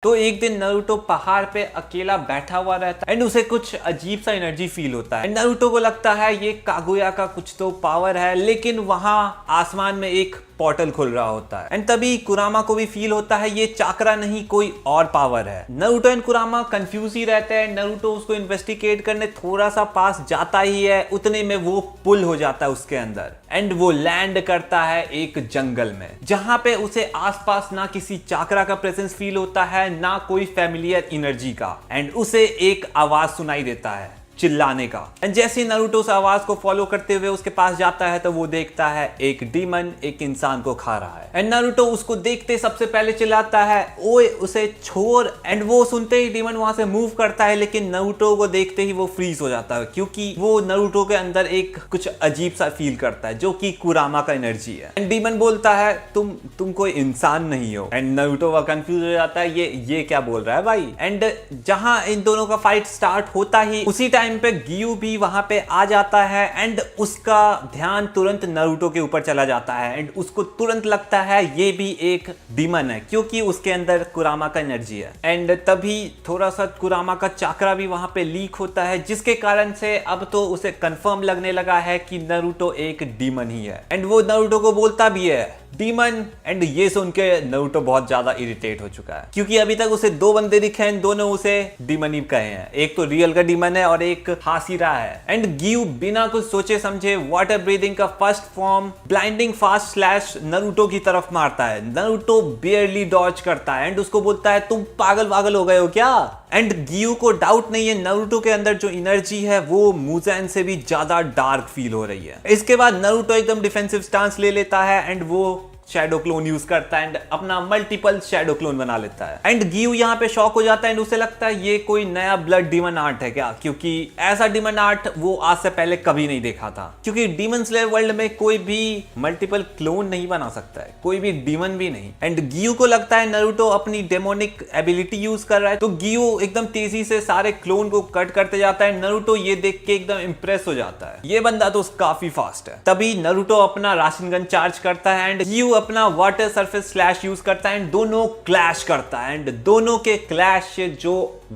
तो एक दिन नारुतो पहाड़ पे अकेला बैठा हुआ रहता है एंड उसे कुछ अजीब सा एनर्जी फील होता है। नारुतो को लगता है ये कागुया का कुछ तो पावर है, लेकिन वहां आसमान में एक पोर्टल खुल रहा होता है एंड तभी कुरामा को भी फील होता है ये चाकरा नहीं कोई और पावर है। नारुतो एंड कुरामा कंफ्यूज ही रहते हैं। नारुतो उसको इन्वेस्टिगेट करने थोड़ा सा पास जाता ही है, उतने में वो पुल हो जाता है उसके अंदर एंड वो लैंड करता है एक जंगल में, जहां पे उसे आसपास ना किसी चाकरा का प्रेजेंस फील होता है ना कोई फैमिलियर एनर्जी का एंड उसे एक आवाज सुनाई देता है चिल्लाने का। एंड जैसे नारुतो उस आवाज को फॉलो करते हुए उसके पास जाता है तो वो देखता है एक डीमन एक इंसान को खा रहा है एंड नारुतो उसको देखते सबसे पहले चिल्लाता है ओए उसे छोड़ एंड वो सुनते ही डीमन वहां से मूव करता है, लेकिन नारुतो को देखते ही वो फ्रीज हो जाता है क्योंकि वो नारुतो के अंदर एक कुछ अजीब सा फील करता है जो कि कुरामा का एनर्जी है। एंड डीमन बोलता है तुम कोई इंसान नहीं हो एंड नारुतो वह कंफ्यूज हो जाता है ये क्या बोल रहा है भाई। एंड जहां इन दोनों का फाइट स्टार्ट होता ही उसी टाइम पे गियू भी वहां पे आ जाता है एंड उसका ध्यान तुरंत नारुतो के ऊपर चला जाता है एंड उसको तुरंत लगता है ये भी एक डीमन है क्योंकि उसके अंदर कुरामा का एनर्जी है। एंड तभी थोड़ा सा कुरामा का चाकरा भी वहां पे लीक होता है जिसके कारण से अब तो उसे कंफर्म लगने लगा है कि नारुतो एक डीमन ही है एंड वो नारुतो को बोलता भी है डीमन। एंड ये सुन के नारुतो बहुत ज्यादा इरिटेट हो चुका है क्योंकि अभी तक उसे दो बंदे दिखे हैं, दोनों उसे डीमन ही कहे हैं, एक तो रियल का डीमन है और एक हासिरा है। एंड गियू बिना कुछ सोचे समझे वाटर ब्रीदिंग का first form blinding fast slash Naruto की तरफ मारता है। नारुतो बेयरली डॉज करता है एंड उसको बोलता है तुम पागल हो गए हो क्या। एंड गियू को डाउट नहीं है नारुतो के अंदर जो एनर्जी है वो मुज़ेन से भी ज्यादा डार्क फील हो रही है। इसके बाद नारुतो एकदम डिफेंसिव स्टांस ले लेता है एंड वो शैडो क्लोन यूज करता है एंड अपना मल्टीपल शैडो क्लोन बना लेता है। एंड गियू यहाँ पे शॉक हो जाता है एंड उसे लगता है ये कोई नया ब्लड डीमन आर्ट है क्या, क्योंकि ऐसा डीमन आर्ट वो आज से पहले कभी नहीं देखा था क्योंकि डीमन स्लेयर वर्ल्ड में कोई भी मल्टीपल क्लोन नहीं बना सकता है, कोई भी डीमन भी नहीं। एंड गियू को लगता है नारुतो अपनी डेमोनिक एबिलिटी यूज कर रहा है तो गियू एकदम तेजी से सारे क्लोन को कट करते जाता है। नारुतो ये देख के एकदम इंप्रेस हो जाता है, ये बंदा तो काफी फास्ट है। तभी नारुतो अपना राशिनगन चार्ज करता है एंड गियू अपना वाटर सरफेस स्लैश यूज करता है एंड दोनों क्लैश करता है एंड दोनों के क्लैश से जो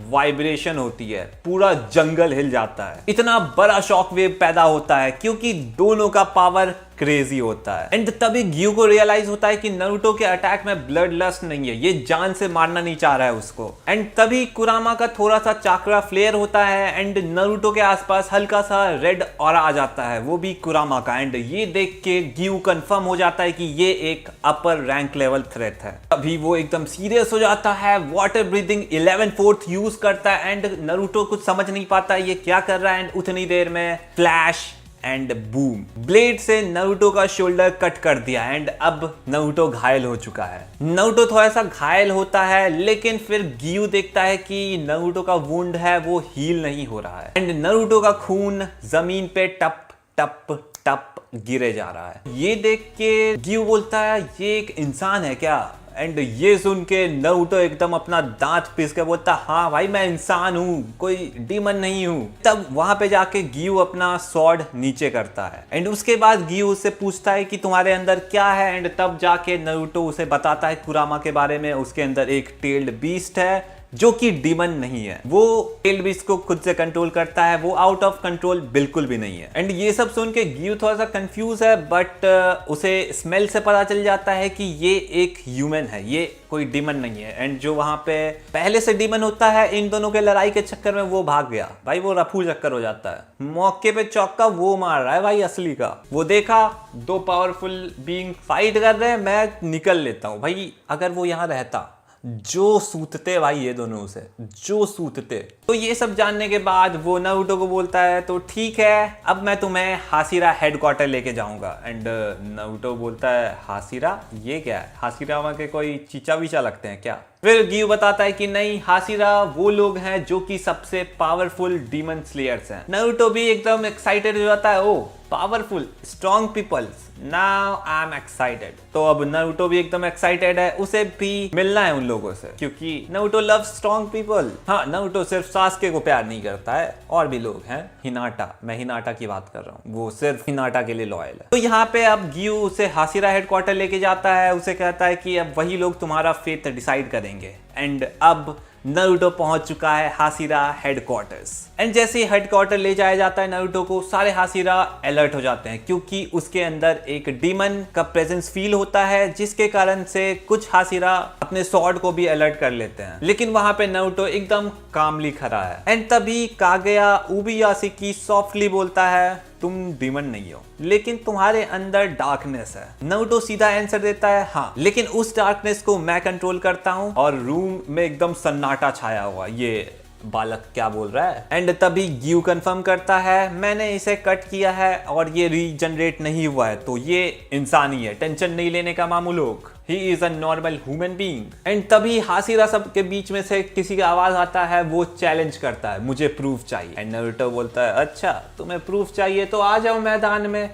वाइब्रेशन होती है पूरा जंगल हिल जाता है। इतना बड़ा शॉक वेव पैदा होता है क्योंकि दोनों का पावर क्रेजी होता है। एंड तभी गियू को रियलाइज होता है कि नारुतो के अटैक में ब्लड लस्ट नहीं है, ये जान से मारना नहीं चाह रहा है उसको। एंड तभी कुरामा का थोड़ा सा चाकरा फ्लेयर होता है एंड नारुतो के आसपास हल्का सा रेड ऑरा आ जाता है, वो भी कुरामा का। एंड ये देख के गियू कंफर्म हो जाता है कि ये एक अपर रैंक लेवल थ्रेट है। अभी वो एकदम सीरियस हो जाता है, वाटर ब्रीदिंग 11/4 यूज करता है एंड नारुतो कुछ समझ नहीं पाता ये क्या कर रहा है। एंड उतनी देर में फ्लैश एंड बूम, ब्लेड से नारुतो का शोल्डर कट कर दिया एंड अब नारुतो घायल हो चुका है। नारुतो थोड़ा सा घायल होता है लेकिन फिर गियू देखता है कि नारुतो का वुंड है वो हील नहीं हो रहा है एंड नारुतो का खून जमीन पे टप टप टप गिरे जा रहा है। ये देख के गियू बोलता है ये एक इंसान है क्या। एंड ये सुन के नारुतो एकदम अपना दांत पीस के बोलता हाँ भाई मैं इंसान हूँ, कोई डीमन नहीं हूँ। तब वहां पे जाके गियू अपना स्वॉर्ड नीचे करता है एंड उसके बाद गियू उससे पूछता है कि तुम्हारे अंदर क्या है। एंड तब जाके नारुतो उसे बताता है कुरामा के बारे में, उसके अंदर एक टेल्ड बीस्ट है जो कि डीमन नहीं है, वो टेल्ड बीस्ट को खुद से कंट्रोल करता है, वो आउट ऑफ कंट्रोल बिल्कुल भी नहीं है। एंड ये सब सुन के गियू थोड़ा सा कंफ्यूज है बट उसे स्मेल से पता चल जाता है कि ये एक ह्यूमन है, ये कोई डीमन नहीं है। एंड जो वहां पे पहले से डीमन होता है इन दोनों के लड़ाई के चक्कर में वो भाग गया भाई, वो रफू चक्कर हो जाता है। मौके पे चौका वो मार रहा है भाई असली का। वो देखा दो पावरफुल बीइंग फाइट कर रहे हैं, मैं निकल लेता हूं भाई। अगर वो यहां रहता जो सूतते भाई ये दोनों उसे जो सूतते। तो ये सब जानने के बाद वो नारुतो को बोलता है तो ठीक है अब मैं तुम्हें हासिरा हेडक्वार्टर लेके जाऊंगा। एंड नारुतो बोलता है हासिरा ये क्या है, हासिरा वहां के कोई चीचा वीचा लगते हैं क्या। फिर गियू बताता है कि नहीं हासिरा वो लोग हैं जो कि सबसे पावरफुल डीमन स्लेयर्स हैं। नारुतो भी एकदम एक्साइटेड हो जाता है, oh powerful strong peoples now I am excited. तो अब नारुतो भी एकदम एक्साइटेड है, उसे भी मिलना है उन लोगों से, क्योंकि नारुतो लव स्ट्रॉन्ग पीपल। हाँ, नारुतो सिर्फ सास्के को प्यार नहीं करता है, और भी लोग हैं। हिनाटा, मैं हिनाटा की बात कर रहा हूँ, वो सिर्फ हिनाटा के लिए लॉयल है। तो यहाँ पे अब गियू उसे हाशिरा हेडक्वार्टर लेके जाता है, उसे कहता है कि अब वही लोग तुम्हारा फेट डिसाइड करेंगे। एंड अब नारुतो पहुंच चुका है हाशिरा हेडक्वार्टर्स। एंड जैसे ही हेडक्वार्टर ले जाया जाता है नारुतो को, सारे हाशिरा अलर्ट हो जाते हैं, क्योंकि उसके अंदर एक डीमन का प्रेजेंस फील होता है, जिसके कारण से कुछ हाशिरा अपने स्वॉर्ड को भी अलर्ट कर लेते हैं। लेकिन वहां पे नारुतो एकदम कामली खड़ा है। एंड तभी कागुया उबियासुकी सॉफ्टली बोलता है, तुम डीमन नहीं हो, लेकिन तुम्हारे अंदर डार्कनेस है। नारुतो सीधा आंसर देता है, हाँ, लेकिन उस डार्कनेस को मैं कंट्रोल करता हूँ। और रूम में एकदम सन्नाटा छाया हुआ, ये बालक क्या बोल रहा है। एंड तभी गियू कंफर्म करता है, मैंने इसे कट किया है और ये रीजनरेट नहीं हुआ है, तो ये इंसान ही है, टेंशन नहीं लेने का मामू लोग। He is a normal human being। And तभी हाशिरा सब के बीच में से किसी का आवाज आता है, वो चैलेंज करता है, मुझे प्रूफ चाहिए। एंड नारुतो बोलता है, अच्छा तुम्हें प्रूफ चाहिए तो आ जाओ मैदान में,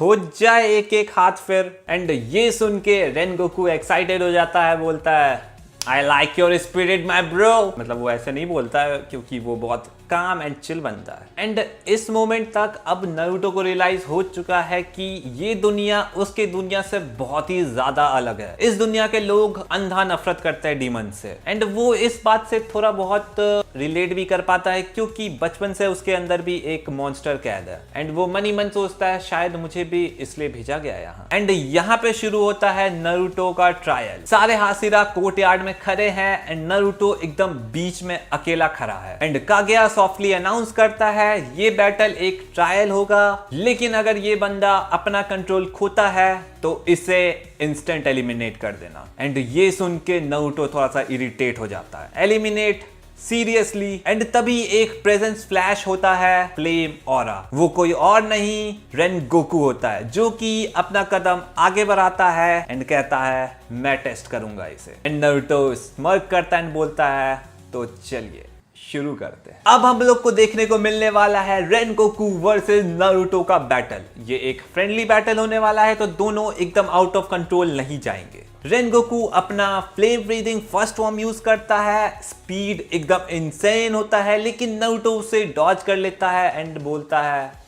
हो जाए एक एक हाथ फिर। एंड ये सुन के रेनगोकू एक्साइटेड हो जाता है, बोलता है, I like your spirit my bro। मतलब वो ऐसे नहीं बोलता है, क्योंकि वो बहुत काम एंड चिल बनता है। एंड इस मोमेंट तक अब नारुतो को रियलाइज हो चुका है कि ये दुनिया उसके दुनिया से बहुत ही ज्यादा अलग है। इस दुनिया के लोग अंधा नफरत करते हैं डीमन से। एंड वो इस बात से थोड़ा बहुत रिलेट भी कर पाता है, क्योंकि बचपन से उसके अंदर भी एक मॉन्स्टर कैद है। एंड वो मन ही मन सोचता है, शायद मुझे भी इसलिए भेजा गया यहाँ। एंड यहाँ पे शुरू होता है नारुतो का ट्रायल। सारे हाशिरा कोर्टयार्ड में खड़े हैं एंड नारुतो एकदम बीच में अकेला खड़ा है। एंड कागुया सॉफ्टली अनाउंस करता है, ये बैटल एक ट्रायल होगा, लेकिन अगर ये बंदा अपना कंट्रोल खोता है तो इसे इंस्टेंट एलिमिनेट कर देना। एंड ये सुन के नारुतो थोड़ा सा इरिटेट हो जाता है, एलिमिनेट सीरियसली। एंड तभी एक प्रेजेंस फ्लैश होता है, फ्लेम ऑरा। वो कोई और नहीं रेनगोकू होता है, जो कि अपना कदम आगे बढ़ाता है एंड कहता है, मैं टेस्ट करूंगा इसे। एंड नारुतो स्मर्क करता है एंड बोलता है, तो चलिए शुरू करते हैं। अब हम लोग को देखने को मिलने वाला है रेनगोकू वर्सेस नारुतो का बैटल। ये एक फ्रेंडली बैटल होने वाला है, तो दोनों एकदम आउट ऑफ कंट्रोल नहीं जाएंगे। रेनगोकू अपना flame breathing first form use करता है, स्पीड एकदम इंसेन होता है, लेकिन नारुतो उसे डॉज कर लेता है एंड बोलता है,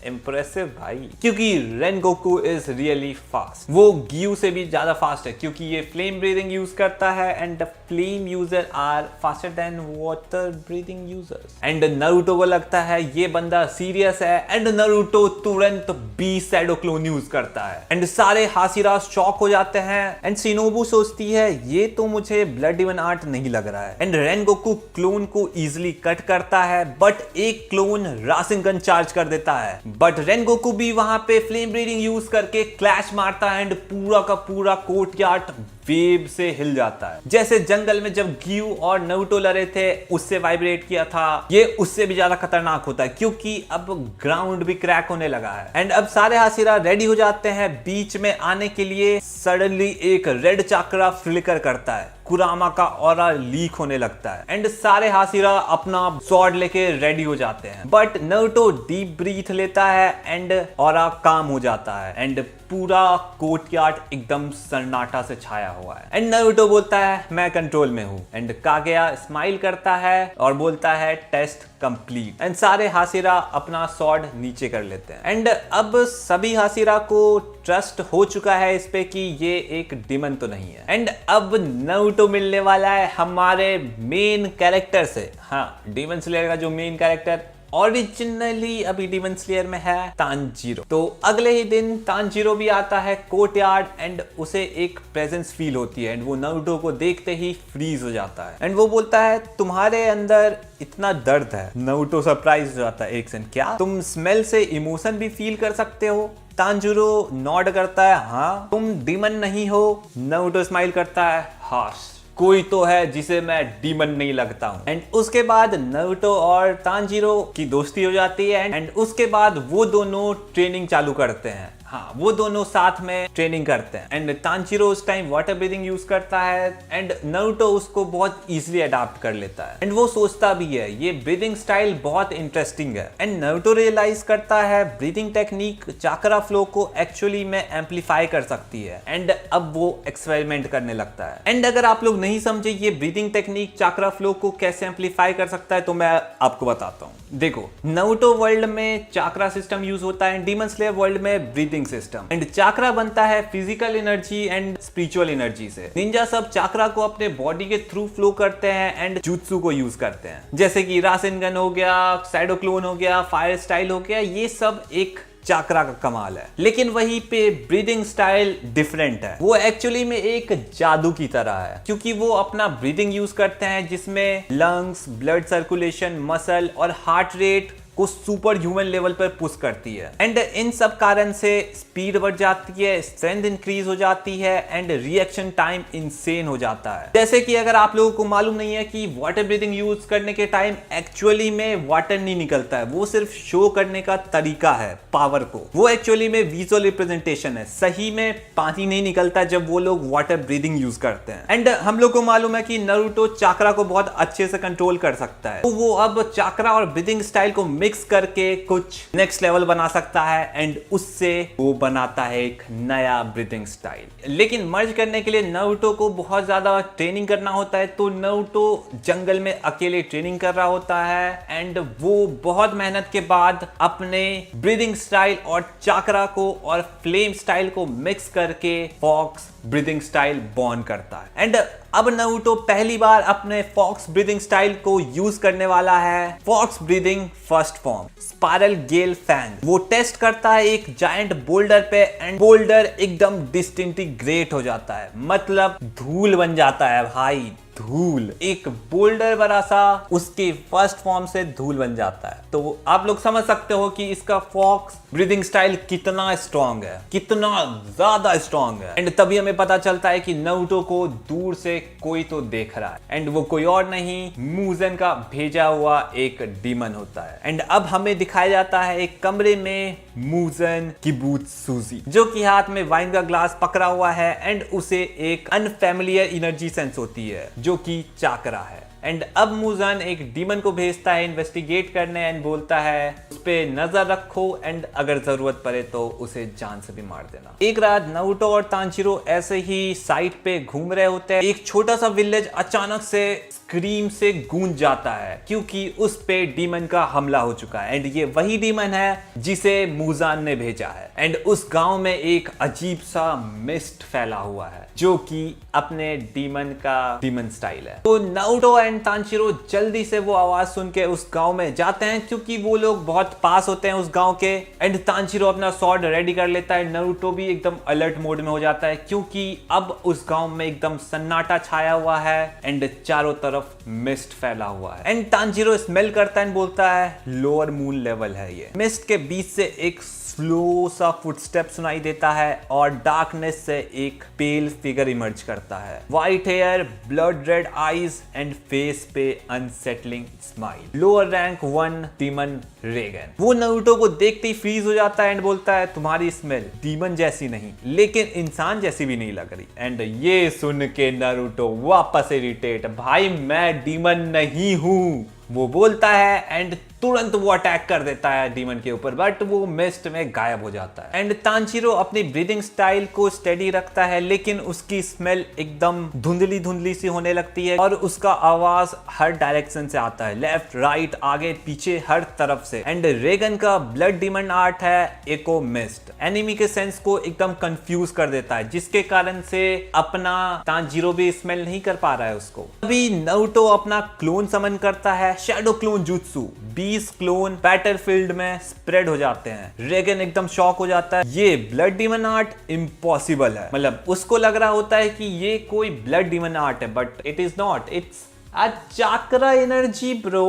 इम्प्रेसिव भाई, क्योंकि रेनगोकू इज रियली फास्ट। वो गियू से भी ज्यादा फास्ट है, क्योंकि ये फ्लेम ब्रीदिंग यूज करता है and flame user are faster than water breathing users. And Naruto को लगता है ये बंदा सीरियस है, एंड नारुतो तुरंत बीस्ट शैडो क्लोन यूज करता है। एंड सारे हाशिरा शॉक हो जाते हैं। एंड शिनोबू सोचती है, ये तो मुझे ब्लड डिवन आर्ट नहीं लग रहा है। एंड रेनगोकू क्लोन को इजिली कट करता है, बट एक क्लोन रासेनगन चार्ज कर देता है। बट रेनगोकू भी वहां पे फ्लेम ब्रीदिंग यूज करके क्लैश मारता है एंड पूरा का पूरा कोर्टयार्ड वेव से हिल जाता है। जैसे जंगल में जब गियू और नारुतो लड़े थे उससे वाइब्रेट किया था, ये उससे भी ज्यादा खतरनाक होता है, क्योंकि अब ग्राउंड भी क्रैक होने लगा है। एंड अब सारे हाशिरा रेडी हो जाते हैं बीच में आने के लिए। सडनली एक रेड चक्रा फ्लिकर करता है, कुरामा का ऑरा लीक होने लगता है एंड सारे हाशिरा अपना स्वॉर्ड लेके रेडी हो जाते हैं। बट नारुतो डीप ब्रीथ लेता है एंड ऑरा काम हो जाता है एंड पूरा कोर्टयार्ड एकदम सन्नाटा से छाया हुआ है। एंड नारुतो बोलता है, मैं कंट्रोल में हूँ। एंड कागुया स्माइल करता है और बोलता है, टेस्ट कंप्लीट। एंड सारे हाशिरा अपना स्वॉर्ड नीचे कर लेते हैं। एंड अब सभी हाशिरा को ट्रस्ट हो चुका है इस पे कि ये एक डीमन तो नहीं है। एंड अब नारुतो मिलने वाला है हमारे मेन कैरेक्टर से। हाँ, डीमन स्लेयर का जो मेन कैरेक्टर ओरिजिनली अभी डीमन स्लेयर में है, तानजीरो। तो अगले ही दिन तानजीरो भी आता है कोर्टयार्ड एंड उसे एक प्रेजेंस फील होती है एंड वो नारुतो को देखते ही फ्रीज हो जाता है। एंड वो बोलता है, तुम्हारे अंदर इतना दर्द है। नारुतो सरप्राइज हो जाता है, एक सेकंड, क्या तुम स्मेल से इमोशन भी फील कर सकते हो? तानजीरो नॉड करता है, हाँ। तुम डीमन नहीं हो? नारुतो स्माइल करता है, हाँ, कोई तो है जिसे मैं डीमन नहीं लगता हूँ। एंड उसके बाद नारुतो और तानजीरो की दोस्ती हो जाती है एंड उसके बाद वो दोनों ट्रेनिंग चालू करते हैं। हाँ, वो दोनों साथ में ट्रेनिंग करते हैं एंड तानजीरो उस टाइम वाटर ब्रीदिंग यूज करता है एंड नारुतो उसको बहुत इजीली अडॉप्ट कर लेता है एंड वो सोचता भी है ये ब्रीदिंग स्टाइल बहुत इंटरेस्टिंग है एंड नारुतो रियलाइज करता है ब्रीदिंग टेक्निक चाक्रा फ्लो को एक्चुअली में एम्पलीफाई कर सकती है एंड अब वो एक्सपेरिमेंट करने लगता है। एंड अगर आप लोग नहीं समझे ये ब्रीदिंग टेक्निक चाक्रा फ्लो को कैसे एम्पलीफाई कर सकता है तो मैं आपको बताता हूँ। देखो, नारुतो वर्ल्ड में चाक्रा सिस्टम यूज होता है, डीमन स्लेयर वर्ल्ड में ब्रीदिंग सिस्टम एंड चाक्रा बनता है physical energy and spiritual energy से। निंजा सब चाक्रा को अपने बॉडी के थ्रू फ्लो करते हैं एंड जुत्सु को यूज करते हैं, जैसे कि रासेनगन हो गया, शैडो क्लोन हो गया, फायर स्टाइल हो गया, ये सब एक चाक्रा का कमाल है। लेकिन वहीं पे ब्रीदिंग स्टाइल डिफरेंट है, वो एक्चुअली में एक जादू की तरह है क्योंकि वो अपना ब्रीदिंग यूज करते हैं जिसमें लंग्स, ब्लड सर्कुलेशन, मसल और हार्ट रेट को सुपर ह्यूमन लेवल पर पुश करती है एंड इन सब कारण से स्पीड बढ़ जाती है, स्ट्रेंथ इंक्रीज हो जाती है एंड रिएक्शन टाइम इंसेन हो जाता है। जैसे कि अगर आप लोगों को मालूम नहीं है कि वाटर ब्रीदिंग यूज करने के टाइम एक्चुअली में वाटर नहीं निकलता है, वो सिर्फ शो करने का तरीका है पावर को, वो एक्चुअली में विजुअल रिप्रेजेंटेशन है। सही में पानी नहीं निकलता जब वो लोग वाटर ब्रीदिंग यूज करते हैं एंड हम लोग को मालूम है कि नारुतो चाक्रा को बहुत अच्छे से कंट्रोल कर सकता है, तो वो अब चाक्रा और ब्रीदिंग स्टाइल को मिक्स करके कुछ नेक्स्ट लेवल बना सकता है एंड उससे वो बनाता है एक नया ब्रीदिंग स्टाइल। लेकिन मर्ज करने के लिए नारुतो को बहुत ज्यादा ट्रेनिंग करना होता है, तो नारुतो जंगल में अकेले ट्रेनिंग कर रहा होता है एंड वो बहुत मेहनत के बाद अपने ब्रीदिंग स्टाइल और चाक्रा को और फ्लेम स्टाइल को मिक्स करके फॉक्स ब्रीदिंग स्टाइल बॉर्न करता है एंड अब नारुतो पहली बार अपने फॉक्स ब्रीदिंग स्टाइल को यूज करने वाला है। Fox breathing first form spiral gale fang, वो टेस्ट करता है एक जायंट बोल्डर पे एंड बोल्डर एकदम डिसइंटीग्रेट हो जाता है, मतलब धूल बन जाता है भाई, धूल। एक बोल्डर बड़ा सा उसके फर्स्ट फॉर्म से धूल बन जाता है। तो आप लोग समझ सकते हो कि इसका फॉक्स ब्रीदिंग स्टाइल कितना स्ट्रॉन्ग है, कितना ज्यादा स्ट्रॉन्ग है एंड तभी हमें पता चलता है कि नारुतो को दूर से कोई तो देख रहा है एंड वो कोई और नहीं मुजेन का भेजा हुआ एक डीमन होता है एंड अब हमें दिखाया जाता है एक कमरे में मुजेन किबुत्सुजी जो कि हाथ में वाइन का ग्लास पकड़ा हुआ है एंड उसे एक अनफैमिलियर एनर्जी सेंस होती है जो कि चाक्रा है एंड अब मुजेन एक डीमन को भेजता है इन्वेस्टिगेट करने एंड बोलता है उस पे नजर रखो एंड अगर जरूरत पड़े तो उसे जान से भी मार देना। एक रात नारुतो और तानजीरो ऐसे ही साइट पे घूम रहे होते हैं, एक छोटा सा विलेज अचानक से स्क्रीम से गूंज जाता है क्योंकि उस पे डीमन का हमला हो चुका है एंड ये वही डीमन है जिसे मुजेन ने भेजा है एंड उस गांव में एक अजीब सा मिस्ट फैला हुआ है जो कि अपने डीमन का डीमन स्टाइल है। तो नारुतो एंड तानजीरो जल्दी से वो आवाज सुन के उस गांव में जाते हैं क्योंकि वो लोग बहुत पास होते हैं उस गांव के एंड तानजीरो अपना स्वॉर्ड रेडी कर लेता है। नारुतो भी एकदम अलर्ट मोड में हो जाता है क्योंकि अब उस गांव में एकदम सन्नाटा छाया हुआ है एंड चारों तरफ मिस्ट फैला हुआ है एंड तानजीरो स्मेल करता है एंड बोलता है लोअर मून लेवल है ये। मिस्ट के बीच से एक स्लो सा फुटस्टेप सुनाई देता है और डार्कनेस से एक पेल फिगर इमर्ज करता है, white hair, blood red eyes and face पे unsettling smile. Lower rank 1 demon Regan. वो नारुतो को देखते ही फ्रीज हो जाता है एंड बोलता है तुम्हारी स्मेल डीमन जैसी नहीं लेकिन इंसान जैसी भी नहीं लग रही एंड ये सुन के नारुतो वापस इरिटेट, भाई मैं डीमन नहीं हूं वो बोलता है एंड तुरंत वो अटैक कर देता है डीमन के ऊपर बट वो मिस्ट में गायब हो जाता है एंड तानजीरो अपनी ब्रीदिंग स्टाइल को स्टेडी रखता है लेकिन उसकी स्मेल एकदम धुंधली धुंधली सी होने लगती है और उसका आवाज हर डायरेक्शन से आता है, लेफ्ट राइट आगे पीछे हर तरफ से एंड रेगन का ब्लड डीमन आर्ट है एको मिस्ट, एनिमी के सेंस को एकदम कंफ्यूज कर देता है जिसके कारण से अपना तानजीरो भी स्मेल नहीं कर पा रहा है उसको। अभी नारुतो अपना क्लोन समन करता है, shadow clone jutsu. 20 clone battlefield में स्प्रेड हो जाते हैं। रेगन एकदम शॉक हो जाता है, ये ब्लड डीमन आर्ट इम्पॉसिबल है, मतलब उसको लग रहा होता है कि ये कोई ब्लड डीमन आर्ट है but it is not, it's a chakra energy bro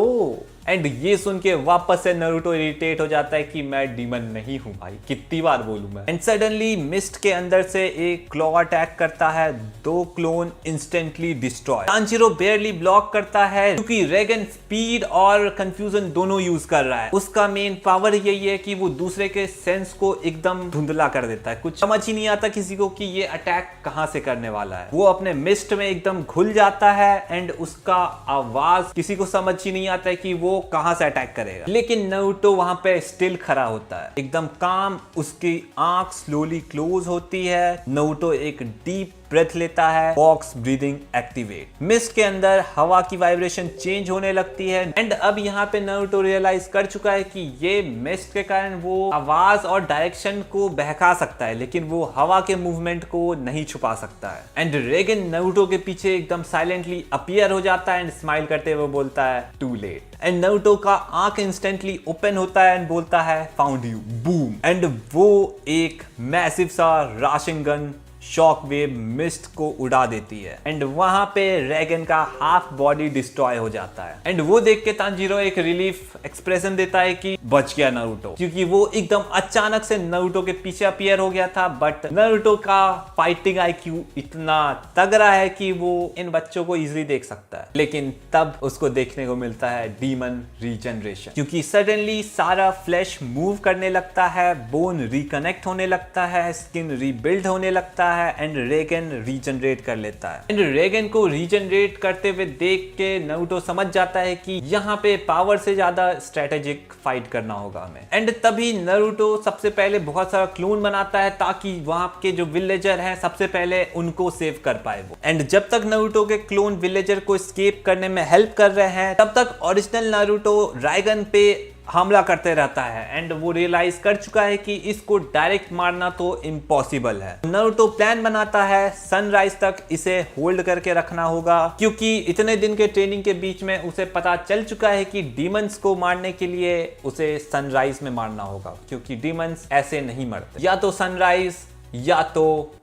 and ये सुन के वापस से नारुतो इरिटेट हो जाता है कि मैं डीमन नहीं हूं भाई, कितनी बार बोलूं मैं। एंड सडनली मिस्ट के अंदर से एक क्लॉ अटैक करता है, 2 clone instantly destroy. Tanjiro बेयरली block करता है क्योंकि रेगन स्पीड और कंफ्यूजन दोनों यूज कर रहा है। उसका मेन पावर यही है कि वो दूसरे के सेंस को एकदम धुंधला कर देता है, कुछ समझ ही नहीं आता किसी को कि ये अटैक कहां से करने वाला है। वो अपने मिस्ट में एकदम घुल जाता है एंड उसका आवाज किसी को समझ ही नहीं आता है कि वो कहां से अटैक करेगा। लेकिन नारुतो वहां पे स्टिल खड़ा होता है, एकदम काम। उसकी आंख स्लोली क्लोज होती है। नारुतो एक डीप ब्रेथ लेता है, बॉक्स ब्रीदिंग एक्टिवेट। मिस्ट के अंदर हवा की वाइब्रेशन चेंज होने लगती है एंड अब यहाँ पे नारुतो रियलाइज कर चुका है कि ये मिस्ट के कारण वो आवाज और डायरेक्शन को बहका सकता है, लेकिन वो हवा के मूवमेंट को नहीं छुपा सकता है। एंड रेगन नारुतो के पीछे एकदम साइलेंटली अपीयर हो जाता है एंड स्माइल करते हुए बोलता है टू लेट। एंड नारुतो का आंख इंस्टेंटली ओपन होता है एंड बोलता है फाउंड यू, बूम। एंड वो एक मैसिव सा राशिनगन शॉक वेव मिस्ट को उड़ा देती है एंड वहां पे रेगन का हाफ बॉडी डिस्ट्रॉय हो जाता है। एंड वो देख के तांजीरो एक रिलीफ एक्सप्रेशन देता है कि बच गया नारुतो, क्योंकि वो एकदम अचानक से नारुतो के पीछे अपीयर हो गया था। बट नारुतो का फाइटिंग आईक्यू इतना तगड़ा है कि वो इन बच्चों को इजीली देख सकता है। लेकिन तब उसको देखने को मिलता है डीमन रीजनरेशन, क्योंकि सडनली सारा फ्लैश मूव करने लगता है, बोन रिकनेक्ट होने लगता है, स्किन रीबिल्ड होने लगता है एंड रेगन रीजनरेट कर लेता है। एंड रेगन को रीजनरेट करते हुए देख के नारुतो समझ जाता है कि यहाँ पे पावर से ज्यादा स्ट्रेटेजिक फाइट करना होगा हमें। एंड तभी नारुतो सबसे पहले बहुत सारा क्लोन बनाता है ताकि वहां के जो विलेजर हैं सबसे पहले उनको सेव कर पाए वो। एंड जब तक नारुतो के क्लोन विलेजर को एस्केप करने में हेल्प कर रहे हैं तब तक ओरिजिनल नारुतो रैगन पे हमला करते रहता है एंड वो रियलाइज कर चुका है कि इसको डायरेक्ट मारना तो इम्पॉसिबल है। नारुतो प्लान बनाता है सनराइज तक इसे होल्ड करके रखना होगा, क्योंकि इतने दिन के ट्रेनिंग के बीच में उसे पता चल चुका है कि डीमंस को मारने के लिए उसे सनराइज में मारना होगा, क्योंकि डीमंस ऐसे नहीं मरते, या तो सनराइज या तो।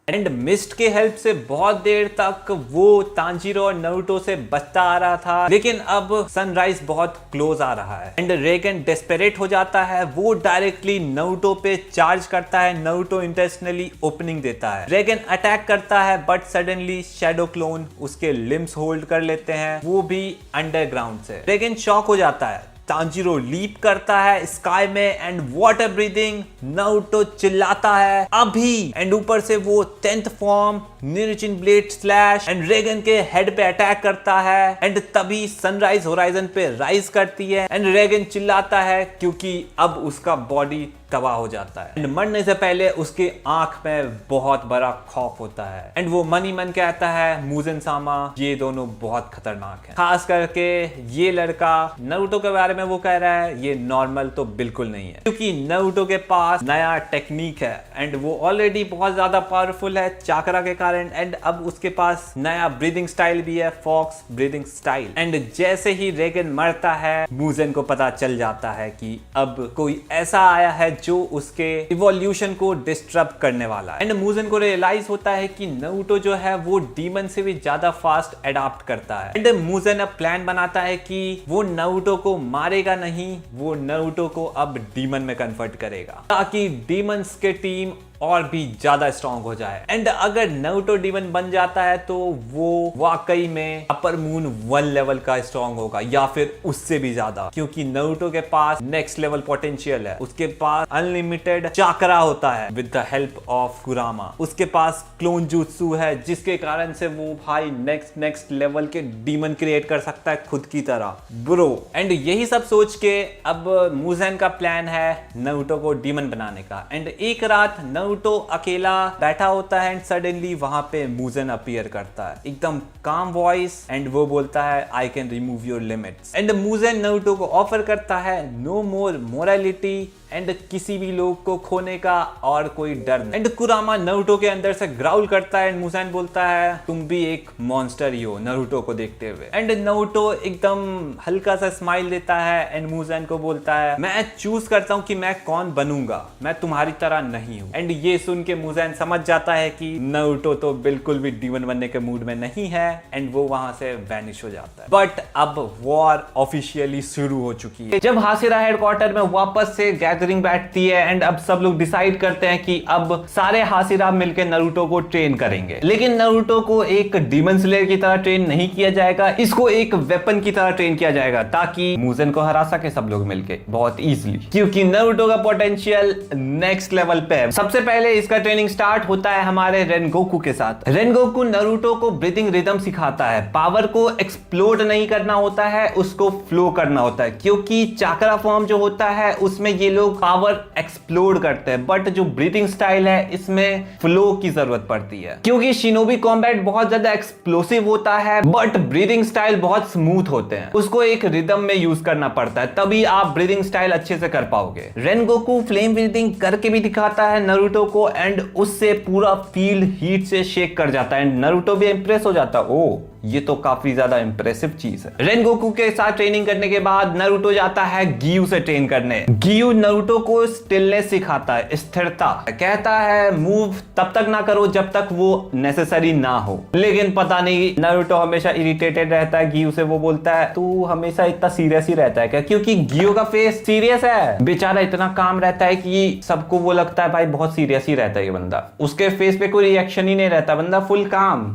एंड मिस्ट के हेल्प से बहुत देर तक वो तांजीरो और नारुतो से बचता आ रहा था, लेकिन अब सनराइज बहुत क्लोज आ रहा है। एंड रेगन डेस्परेट हो जाता है, वो डायरेक्टली नारुतो पे चार्ज करता है। नारुतो इंटेंशनली ओपनिंग देता है, रेगन अटैक करता है बट सडनली शैडो क्लोन उसके लिम्स होल्ड कर लेते हैं, वो भी अंडरग्राउंड से। रेगन शॉक हो जाता है, तांजीरो लीप करता है स्काई में एंड वाटर ब्रीदिंग। नारुतो चिल्लाता है अभी, एंड ऊपर से वो 10th फॉर्म निरजिन ब्लेड स्लैश एंड रेगन के हेड पे अटैक करता है। एंड तभी सनराइज होराइजन पे राइज करती है एंड रेगन चिल्लाता है क्योंकि अब उसका बॉडी तबाह हो जाता है। एंड मरने से पहले उसकी आंख में बहुत बड़ा खौफ होता है एंड वो मन ही मन कहता है मुजेन सामा ये दोनों बहुत खतरनाक हैं। खास करके ये लड़का नारुतो के बारे में वो कह रहा है ये नॉर्मल तो बिल्कुल नहीं है, क्योंकि नारुतो के पास नया टेक्निक है एंड वो ऑलरेडी बहुत ज्यादा पावरफुल है चाकरा के कारण। एंड अब उसके पास नया ब्रीदिंग स्टाइल भी है, फॉक्स ब्रीदिंग स्टाइल। एंड जैसे ही रेगन मरता है मुजेन को पता चल जाता है कि अब कोई ऐसा आया है जो उसके इवोल्यूशन को डिस्टर्ब करने वाला है। एंड मुजेन को रियलाइज होता है कि नारुतो जो है वो डीमन से भी ज्यादा फास्ट अडॉप्ट करता है। एंड मुजेन अब प्लान बनाता है कि वो नारुतो को मारेगा नहीं, वो नारुतो को अब डीमन में कन्वर्ट करेगा ताकि डीमंस के टीम और भी ज्यादा स्ट्रॉन्ग हो जाए। एंड अगर नारुतो डीमन बन जाता है तो वो वाकई में अपर मून 1 लेवल का स्ट्रॉन्ग होगा या फिर उससे भी ज्यादा, क्योंकि नारुतो के पास नेक्स्ट लेवल पोटेंशियल है। उसके पास अनलिमिटेड चाकरा होता है विद द हेल्प ऑफ कुरामा। उसके पास क्लोन जुत्सु है जिसके कारण से वो भाई नेक्स्ट लेवल के डीमन क्रिएट कर सकता है खुद की तरह ब्रो। एंड यही सब सोच के अब मुजेन का प्लान है नारुतो को डीमन बनाने का। एंड एक रात नारुतो अकेला बैठा होता है एंड सडनली वहां पे मुजेन अपीयर करता है, एकदम काम वॉइस, एंड वो बोलता है I can remove your limits. And Muzan Naruto को ऑफर करता है नो मोर मोरालिटी एंड किसी भी लोग को खोने का और कोई डर नहीं। एंड कुरामा नारुतो के अंदर से ग्राउल करता है एंड मुज़ेन बोलता है तुम भी एक मॉन्स्टर ही हो नारुतो को देखते हुए। एंड नारुतो एकदम हल्का सा स्माइल देता है एंड मुज़ेन को बोलता है मैं चूज करता हूँ कि मैं कौन बनूंगा, मैं तुम्हारी तरह नहीं हूँ। एंड ये सुन के मुज़ेन समझ जाता है कि नारुतो तो बिल्कुल भी डीमन बनने के मूड में नहीं है एंड वो वहां से वैनिश हो जाता है। बट अब वॉर ऑफिशियली शुरू हो चुकी है। जब हाशिरा हेडक्वार्टर में वापस से गैदरिंग बैठती है एंड अब सब लोग डिसाइड करते हैं कि अब सारे हाशिरा मिलकर नारुतो को ट्रेन करेंगे। लेकिन नारुतो को एक डीमन स्लेयर की तरह ट्रेन नहीं किया जाएगा, इसको एक वेपन की तरह ट्रेन किया जाएगा ताकि मुज़ेन को हरा सके सब लोग मिलके बहुत इजीली, क्योंकि नारुतो का पोटेंशियल नेक्स्ट लेवल पे है। सबसे पहले इसका ट्रेनिंग स्टार्ट होता है हमारे रेनगोकू के साथ। रेनगोकू नारुतो को ब्रीथिंग रिदम सिखाता है। पावर को एक्सप्लोड नहीं करना होता है, उसको फ्लो करना होता है, क्योंकि चाक्रा फॉर्म जो होता है उसमें ये लोग पावर एक्सप्लोड करते हैं, बट जो ब्रीथिंग स्टाइल है इसमें फ्लो की जरूरत पड़ती है, क्योंकि शिनोबी कॉम्बैट बहुत ज्यादा एक्सप्लोसिव होता है बट ब्रीथिंग स्टाइल बहुत स्मूथ होते हैं, उसको एक रिदम में यूज करना पड़ता है, तभी आप ब्रीथिंग स्टाइल अच्छे से कर पाओगे। रेनगोकू फ्लेम ब्रीथिंग करके भी दिखाता है नारुतो को एंड उससे पूरा फील्ड हीट से शेक कर जाता है। नारुतो भी इंप्रेस हो जाता है, ओ ये तो काफी ज्यादा इंप्रेसिव चीज है। रेनगोकू के साथ ट्रेनिंग करने के बाद नारुतो जाता है गियू से ट्रेन करने। गियू नारुतो को स्टिलनेस सिखाता है, स्थिरता। कहता है मूव तब तक ना करो जब तक वो नेसेसरी ना हो। लेकिन पता नहीं नारुतो हमेशा इरिटेटेड रहता है गियू से। वो बोलता है तू हमेशा इतना सीरियस ही रहता है क्या? क्योंकि गियू का फेस सीरियस है, बेचारा इतना काम रहता है कि सबको वो लगता है भाई बहुत सीरियस ही रहता है ये बंदा। उसके फेस पे कोई रिएक्शन ही नहीं रहता, बंदा फुल काम।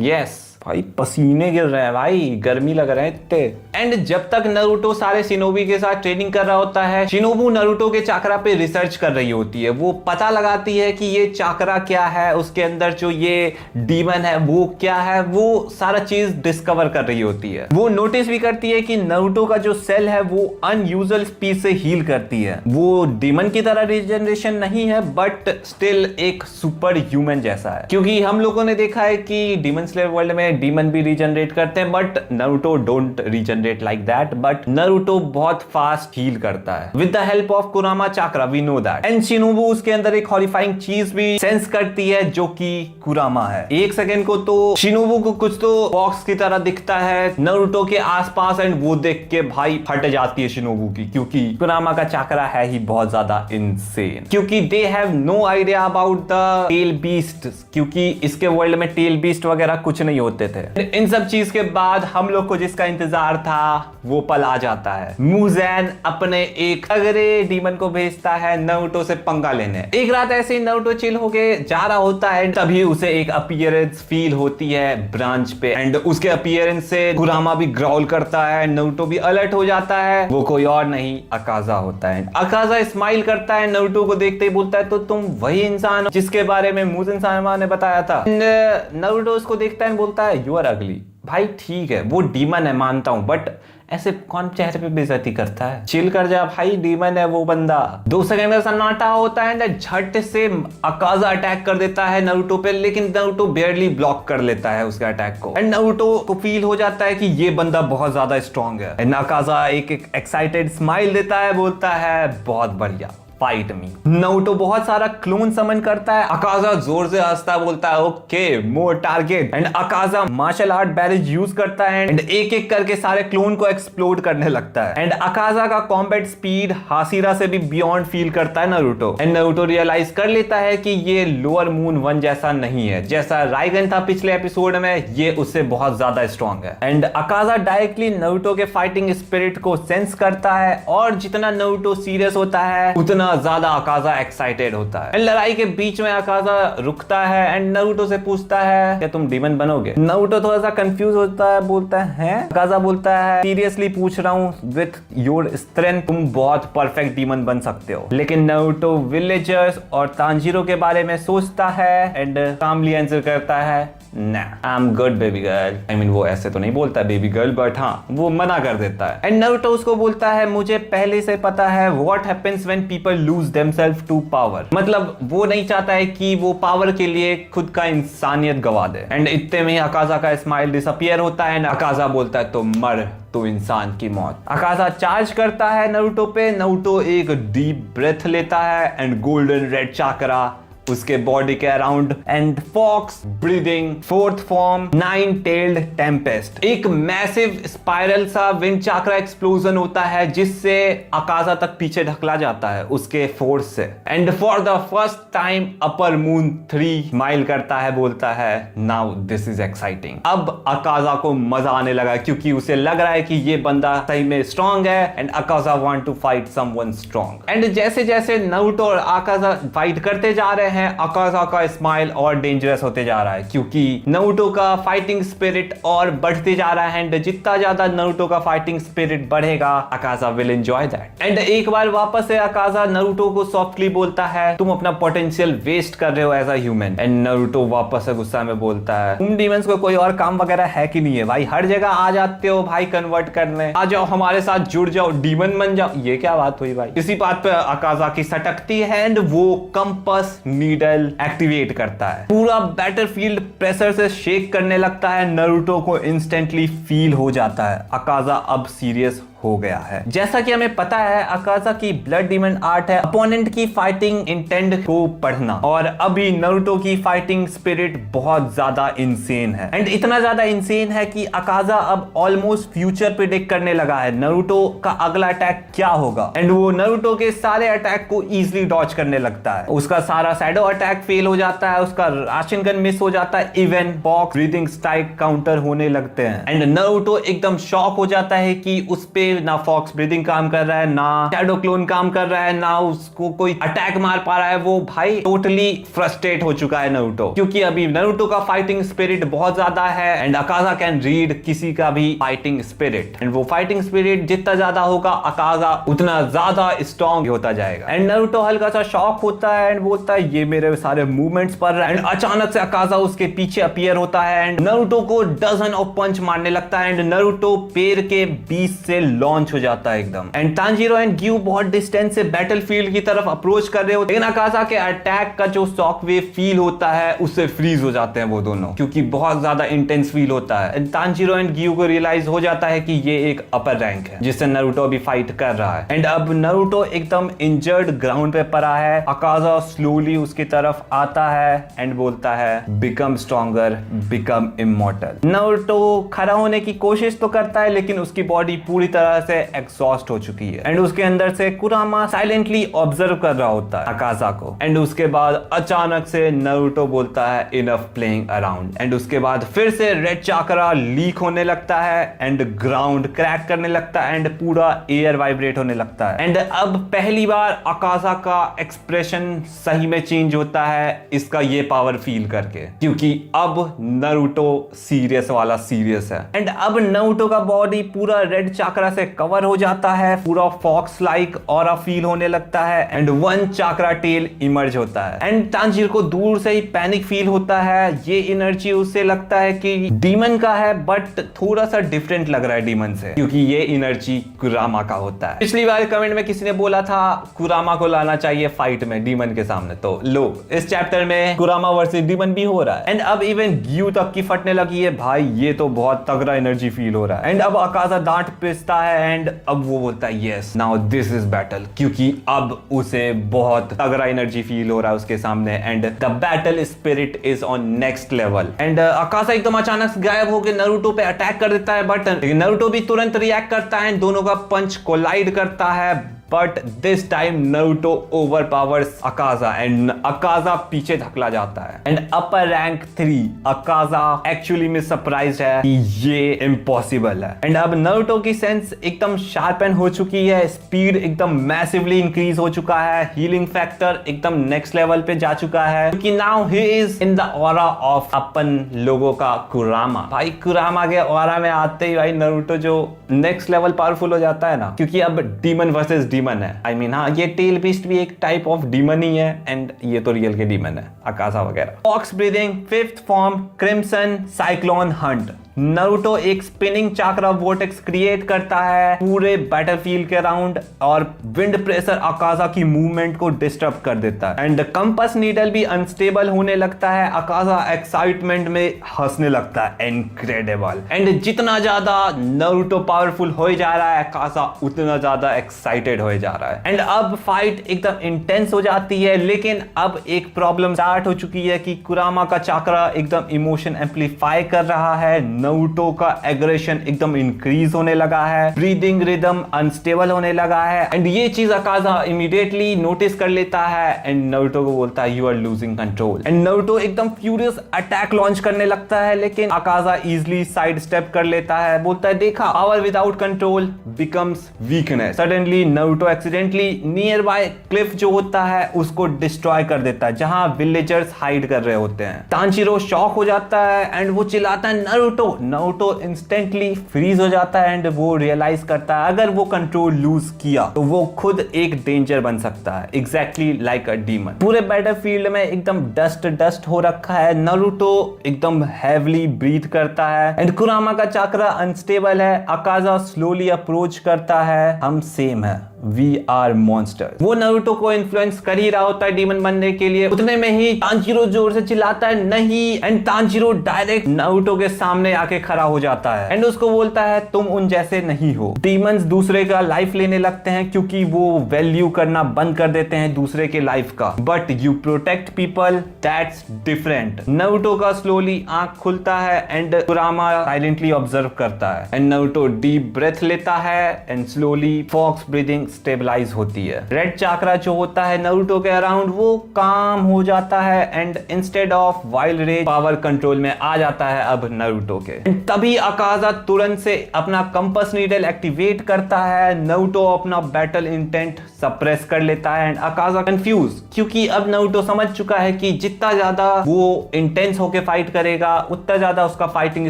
यस भाई पसीने गिर रहे हैं भाई, गर्मी लग रहे हैं इतने। एंड जब तक नारुतो सारे शिनोबी के साथ ट्रेनिंग कर रहा होता है, शिनोबू नारुतो के चाकरा पे रिसर्च कर रही होती है। वो पता लगाती है कि ये चाकरा क्या है, उसके अंदर जो ये डीमन है वो क्या है, वो सारा चीज डिस्कवर कर रही होती है। वो नोटिस भी करती है कि नारुतो का जो सेल है वो अनयूजुअल स्पीड से हील करती है। वो डीमन की तरह रीजनरेशन नहीं है बट स्टिल एक सुपर ह्यूमन जैसा है, क्योंकि हम लोगों ने देखा है कि डीमन स्लेयर वर्ल्ड में डीमन भी रीजनरेट करते हैं but Naruto don't regenerate like that. But Naruto बहुत फास्ट हील करता है with the help of Kurama chakra, we know that. And Shinobu उसके अंदर एक हॉरिफाइंग चीज भी सेंस करती है जो कि कुरामा है। एक सेकंड को तो शिनोबू को कुछ तो बॉक्स की तरह दिखता है नारुतो के आसपास एंड वो देख के भाई फट जाती है शिनोबू की, क्योंकि कुरामा का चाक्रा है ही बहुत ज्यादा इनसेन। क्योंकि they have no idea about the tail beast, क्योंकि इसके वर्ल्ड में टेल बीस्ट वगैरह कुछ नहीं होते थे। इन सब चीज के बाद हम लोग को जिसका इंतजार था वो पल आ जाता है। मुज़ेन अपने एक अगरे डीमन को भेजता है नारुतो से पंगा लेने। एक रात ऐसे ही नारुतो चिल होके जा रहा होता है, तभी उसे एक अपीयरेंस फील होती है ब्रांच पे एंड उसके अपीयरेंस से कुरामा भी ग्राउल करता है, नारुतो भी अलर्ट हो जाता है। वो कोई और नहीं अकाजा होता है। अकाजा स्माइल करता है नारुतो को देखते ही, बोलता है तो तुम वही इंसान हो जिसके बारे में मुज़ेन सामा ने बताया था। नारुतो उसको देखता है, बोलता है यू आर अगली। भाई ठीक है वो डीमन है मानता हूं, बट ऐसे कौन चेहरे पे बेइज्जती करता है? चिल कर जा भाई, डीमन है वो बंदा। 2 सेकंड का सन्नाटा होता है एंड झट से अकाजा अटैक कर देता है नारुतो पे, लेकिन नारुतो बेयरली ब्लॉक कर लेता है उसके अटैक को। एंड नारुतो को फील हो जाता है कि ये बंदा बहुत ज्यादा स्ट्रॉन्ग है। एंड अकाजा एक एक्साइटेड स्माइल देता है, बोलता है बहुत बढ़िया फाइट मी। नारुतो बहुत सारा क्लोन समन करता है। अकाजा जोर से हंसता बोलता है okay more target. And Akaza martial art barrage use करता है एंड एक एक करके सारे क्लोन को एक्सप्लोड करने लगता है। एंड अकाजा का कॉम्बैट स्पीड हाशिरा से भी बियॉन्ड फील करता है नारुतो। एंड नारुतो रियलाइज कर लेता है कि ये लोअर मून 1 जैसा नहीं है, जैसा राइगन था पिछले एपिसोड में, ये उससे बहुत ज्यादा स्ट्रॉन्ग है। एंड अकाजा डायरेक्टली नारुतो के फाइटिंग स्पिरिट को सेंस करता है और जितना नारुतो सीरियस होता है उतना ज्यादा अकाजा एक्साइटेड होता है। लड़ाई के बीच में अकाजा रुकता है एंड नारुतो से पूछता है क्या तुम डीमन बनोगे? नारुतो थोड़ा सा कंफ्यूज होता है, बोलता है अकाजा बोलता है सीरियसली पूछ रहा हूँ, विथ योर स्ट्रेंथ तुम बहुत परफेक्ट डीमन बन सकते हो। लेकिन नारुतो विलेजर्स और तांजीरो के बारे में सोचता है एंड कामली आंसर करता है ना I am good baby girl. I mean वो ऐसे तो नहीं बोलता बेबी गर्ल, बट हाँ वो मना कर देता है। एंड नारुतो उसको बोलता है मुझे पहले से पता है what happens when people lose themselves to power। मतलब वो नहीं चाहता है कि वो पावर के लिए खुद का इंसानियत गवा दे। एंड इतने में ही अकाजा का स्माइल डिसअपियर होता है। अकाजा बोलता है तो मर, तो इंसान की मौत। अकाजा चार्ज करता है नारुतो पे। नारुतो एक डीप ब्रेथ लेता है एंड गोल्डन रेड चाकरा उसके बॉडी के around and fox breathing fourth form 9-tailed tempest. एक मैसिव स्पाइरल सा विंड चाक्रा एक्सप्लोजन होता है जिससे अकाजा तक पीछे ढकला जाता है उसके फोर्स से। And for the first time upper moon 3 smile करता है, बोलता है नाउ दिस इज एक्साइटिंग। अब अकाजा को मजा आने लगा क्योंकि उसे लग रहा है कि ये बंदा सही में स्ट्रॉन्ग है and Akaza want to fight someone strong. And जैसे जैसे नारुतो और अकाजा फाइट करते जा रहे हैं अकाजा का स्माइल और डेंजरस होते जा रहा है क्योंकि नारुतो का फाइटिंग स्पिरिट और बढ़ते जा रहा है। एंड जितना ज्यादा नारुतो का फाइटिंग स्पिरिट बढ़ेगा अकाजा विल एंजॉय दैट। एंड एक बार वापस से अकाजा नारुतो को सॉफ्टली बोलता है तुम अपना पोटेंशियल वेस्ट कर रहे हो as a human. And Naruto वापस से गुस्सा में बोलता है तुम डीमंस को कोई और काम वगैरह है कि नहीं है भाई, हर जगह आ जाते हो भाई कन्वर्ट करने, आ जाओ हमारे साथ जुड़ जाओ, डीमन बन जाओ। ये क्या बात हुई भाई। इसी बात पे अकाजा की सटकती है एंड वो कंपास नीडल एक्टिवेट करता है। पूरा बैटलफील्ड प्रेशर से शेक करने लगता है। नारुतो को इंस्टेंटली फील हो जाता है अकाजा अब सीरियस हो गया है। जैसा कि हमें पता है अकाजा की ब्लड डीमन आर्ट है अपोनेंट की फाइटिंग इंटेंट को पढ़ना, और अभी नारुतो की फाइटिंग स्पिरिट बहुत ज्यादा इंसेन है। एंड इतना ज्यादा इंसेन है कि अकाजा अब ऑलमोस्ट फ्यूचर प्रेडिक्ट करने लगा है नारुतो का अगला अटैक क्या होगा। एंड वो नारुतो के सारे अटैक को इजीली डॉज करने लगता है। उसका सारा शैडो अटैक फेल हो जाता है, उसका राशन गन मिस हो जाता है, even box breathing strike counter होने लगते हैं। एंड नारुतो एकदम शॉक हो जाता है कि उस पे ना फॉक्स ब्रीदिंग काम कर रहा है, ना शैडो क्लोन काम कर रहा है, ना उसको कोई अटैक मार पा रहा है। वो भाई टोटली फ्रस्ट्रेट हो चुका है नारुतो, क्योंकि अभी नारुतो का फाइटिंग स्पिरिट बहुत ज्यादा है एंड अकाजा कैन रीड किसी का भी फाइटिंग स्पिरिट। एंड वो फाइटिंग स्पिरिट जितना ज्यादा होगा अकाजा उतना ज्यादा स्ट्रॉन्ग होता जाएगा। एंड नारुतो हल्का सा शॉक होता है एंड बोलता है ये मेरे सारे मूवमेंट्स पर। एंड अचानक से अकाजा उसके पीछे अपीयर होता है एंड नारुतो को डजन ऑफ पंच मारने लगता है। एंड नारुतो पैर के बीच से लॉन्च हो जाता है एकदम। एंड तांजीरो एंड ग्यू बहुत डिस्टेंस से बैटलफील्ड की तरफ अप्रोच कर रहे होते हैं, लेकिन अकाजा के अटैक का जो शॉक वेव फील होता है उससे फ्रीज हो जाते हैं वो दोनों, क्योंकि बहुत ज्यादा इंटेंस फील होता है। एंड तांजीरो एंड ग्यू को रियलाइज हो जाता है कि ये एक अपर रैंक है जिससे नारुतो अभी फाइट कर रहा है। एंड अब नारुतो एकदम इंजर्ड ग्राउंड पे पड़ा है। अकाजा स्लोली उसकी तरफ आता है एंड बोलता है become stronger, become immortal. Naruto खड़ा होने की कोशिश तो करता है लेकिन उसकी बॉडी पूरी तरह से एग्जॉस्ट हो चुकी है। एंड उसके अंदर से कुरामा साइलेंटली ऑब्जर्व कर रहा होता है अकाजा को। एंड उसके बाद अचानक से नारुतो बोलता है इनफ प्लेइंग अराउंड। एंड उसके बाद फिर से रेड चाकरा लीक होने लगता है एंड ग्राउंड क्रैक करने लगता है एंड पूरा एयर वाइब्रेट होने लगता है। एंड अब पहली बार अकाजा का एक्सप्रेशन सही में चेंज होता है इसका ये पावर फील करके, क्योंकि अब नारुतो सीरियस वाला सीरियस है। एंड अब नारुतो का बॉडी पूरा रेड चाकरा से कवर हो जाता है, पूरा फॉक्स लाइक ऑरा फील होने लगता है and one chakra tail emerge होता है। एंड तांजीर को दूर से ही पैनिक फील होता है। ये एनर्जी उससे लगता है कि डीमन का है बट थोड़ा सा डिफरेंट लग रहा है डीमन से, क्योंकि ये एनर्जी कुरामा का होता है। पिछली बार कमेंट में किसी ने बोला था कुरामा को लाना चाहिए फाइट में डीमन के सामने, तो लो इस चैप्टर में कुरामा वर्सेस डीमन भी हो रहा है। एंड अब इवन ग्यू तक की फटने लगी है। भाई ये तो बहुत तगड़ा एनर्जी फील हो रहा है। एंड अब अकाजा दांत पिसता है एंड अब वो बोलता है yes now this is battle, क्योंकि अब उसे बहुत तगड़ा एनर्जी फील हो रहा है उसके सामने and the battle spirit is on next level. And Akaza एकदम अचानक से गायब होकर नारुतो पे अटैक कर देता है बट नारुतो भी तुरंत रिएक्ट करता है, दोनों का पंच कोलाइड करता है। But this time Naruto overpowers Akaza and Akaza पीछे धकला जाता है। And upper rank 3 Akaza actually में सरप्राइज्ड है कि ये इम्पॉसिबल है। एंड अब नारुतो की सेंस एकदम शार्पन हो चुकी है, स्पीड एकदम मैसिवली इंक्रीज हो चुका है, हीलिंग फैक्टर एकदम नेक्स्ट लेवल पे जा चुका है, क्योंकि now he is in the aura of अपन लोगों का कुरामा। भाई कुरामा के ऑरा में आते ही भाई नारुतो जो नेक्स्ट लेवल पावरफुल हो जाता है ना, क्योंकि अब डीमन वर्सेस डीमन है। आई मीन हाँ ये टेल बीस्ट भी एक टाइप ऑफ डीमन ही है एंड ये तो रियल के डीमन है अकाजा वगैरह। Fox breathing fifth form crimson cyclone hunt. Naruto एक स्पिनिंग चाक्रा वोर्टेक्स क्रिएट करता है पूरे बैटलफील्ड के अराउंड और विंड प्रेशर अकाजा की मूवमेंट को डिस्टर्ब कर देता है एंड कंपास नीडल भी अनस्टेबल होने लगता है। अकाजा एक्साइटमेंट में हंसने लगता है, इनक्रेडिबल। एंड जितना ज्यादा नारुतो पावरफुल हो जा रहा है अकाजा उतना ज्यादा एक्साइटेड हो जा रहा है एंड अब फाइट एकदम इंटेंस हो जाती है। लेकिन अब एक प्रॉब्लम स्टार्ट हो चुकी है कि कुरामा का चाक्रा एकदम इमोशन एम्पलीफाई कर रहा है, नारुतो का एग्रेशन एकदम इंक्रीज होने लगा है, ब्रीदिंग रिदम अनस्टेबल होने लगा है एंड ये चीज अकाजा इमीडिएटली नोटिस कर लेता है एंड नारुतो को बोलता है you are losing control and Naruto एकदम फ्यूरियस अटैक लॉन्च करने लगता है। लेकिन अकाजा इजीली साइड स्टेप कर लेता है, बोलता है देखा power without control becomes weakness. Suddenly Naruto accidentally near by Cliff जो होता है उसको डिस्ट्रॉय कर देता है जहां विलेजर्स हाइड कर रहे होते हैं। तांजीरो शॉक हो जाता है एंड वो चिल्लाता है नारुतो। नारुतो इंस्टेंटली फ्रीज हो जाता है एंड वो रियलाइज करता है अगर वो कंट्रोल लूज किया तो वो खुद एक डेंजर बन सकता है, एग्जैक्टली लाइक अ डीमन। पूरे बैटलफील्ड में एकदम डस्ट हो रखा है। नारुतो एकदम हैवीली ब्रीथ करता है एंड कुरामा का चाक्रा अनस्टेबल है। अकाजा स्लोली अप्रोच करता है, हम सेम है, वी आर मॉन्स्टर। वो नारुतो को इन्फ्लुएंस कर ही रहा होता है डीमन बनने के लिए। उतने में ही तांजीरो जोर से चिल्लाता है नहीं एंड तांजीरो डायरेक्ट नारुतो के सामने आके खड़ा हो जाता है एंड उसको बोलता है तुम उन जैसे नहीं हो। डीमंस दूसरे का लाइफ लेने लगते हैं क्योंकि वो वैल्यू करना बंद कर देते हैं दूसरे के लाइफ का, but you protect people, that's different. Naruto का स्लोली आंख खुलता है एंड कुरामा साइलेंटली ऑब्जर्व करता है एंड नारुतो डीप ब्रेथ लेता है and slowly fox breathing stabilize होती है। रेड चाक्रा जो होता है नारुतो के अराउंड वो काम हो जाता है and instead of wild rage power control में आ जाता है अब नारुतो के। तभी अकाजा तुरंत से अपना कंपास नीडल एक्टिवेट करता है। नारुतो अपना बैटल इंटेंट सप्रेस कर लेता है एंड अकाजा कंफ्यूज क्योंकि अब नारुतो समझ चुका है कि जितना ज्यादा वो इंटेंस होके फाइट करेगा उतना ज्यादा उसका फाइटिंग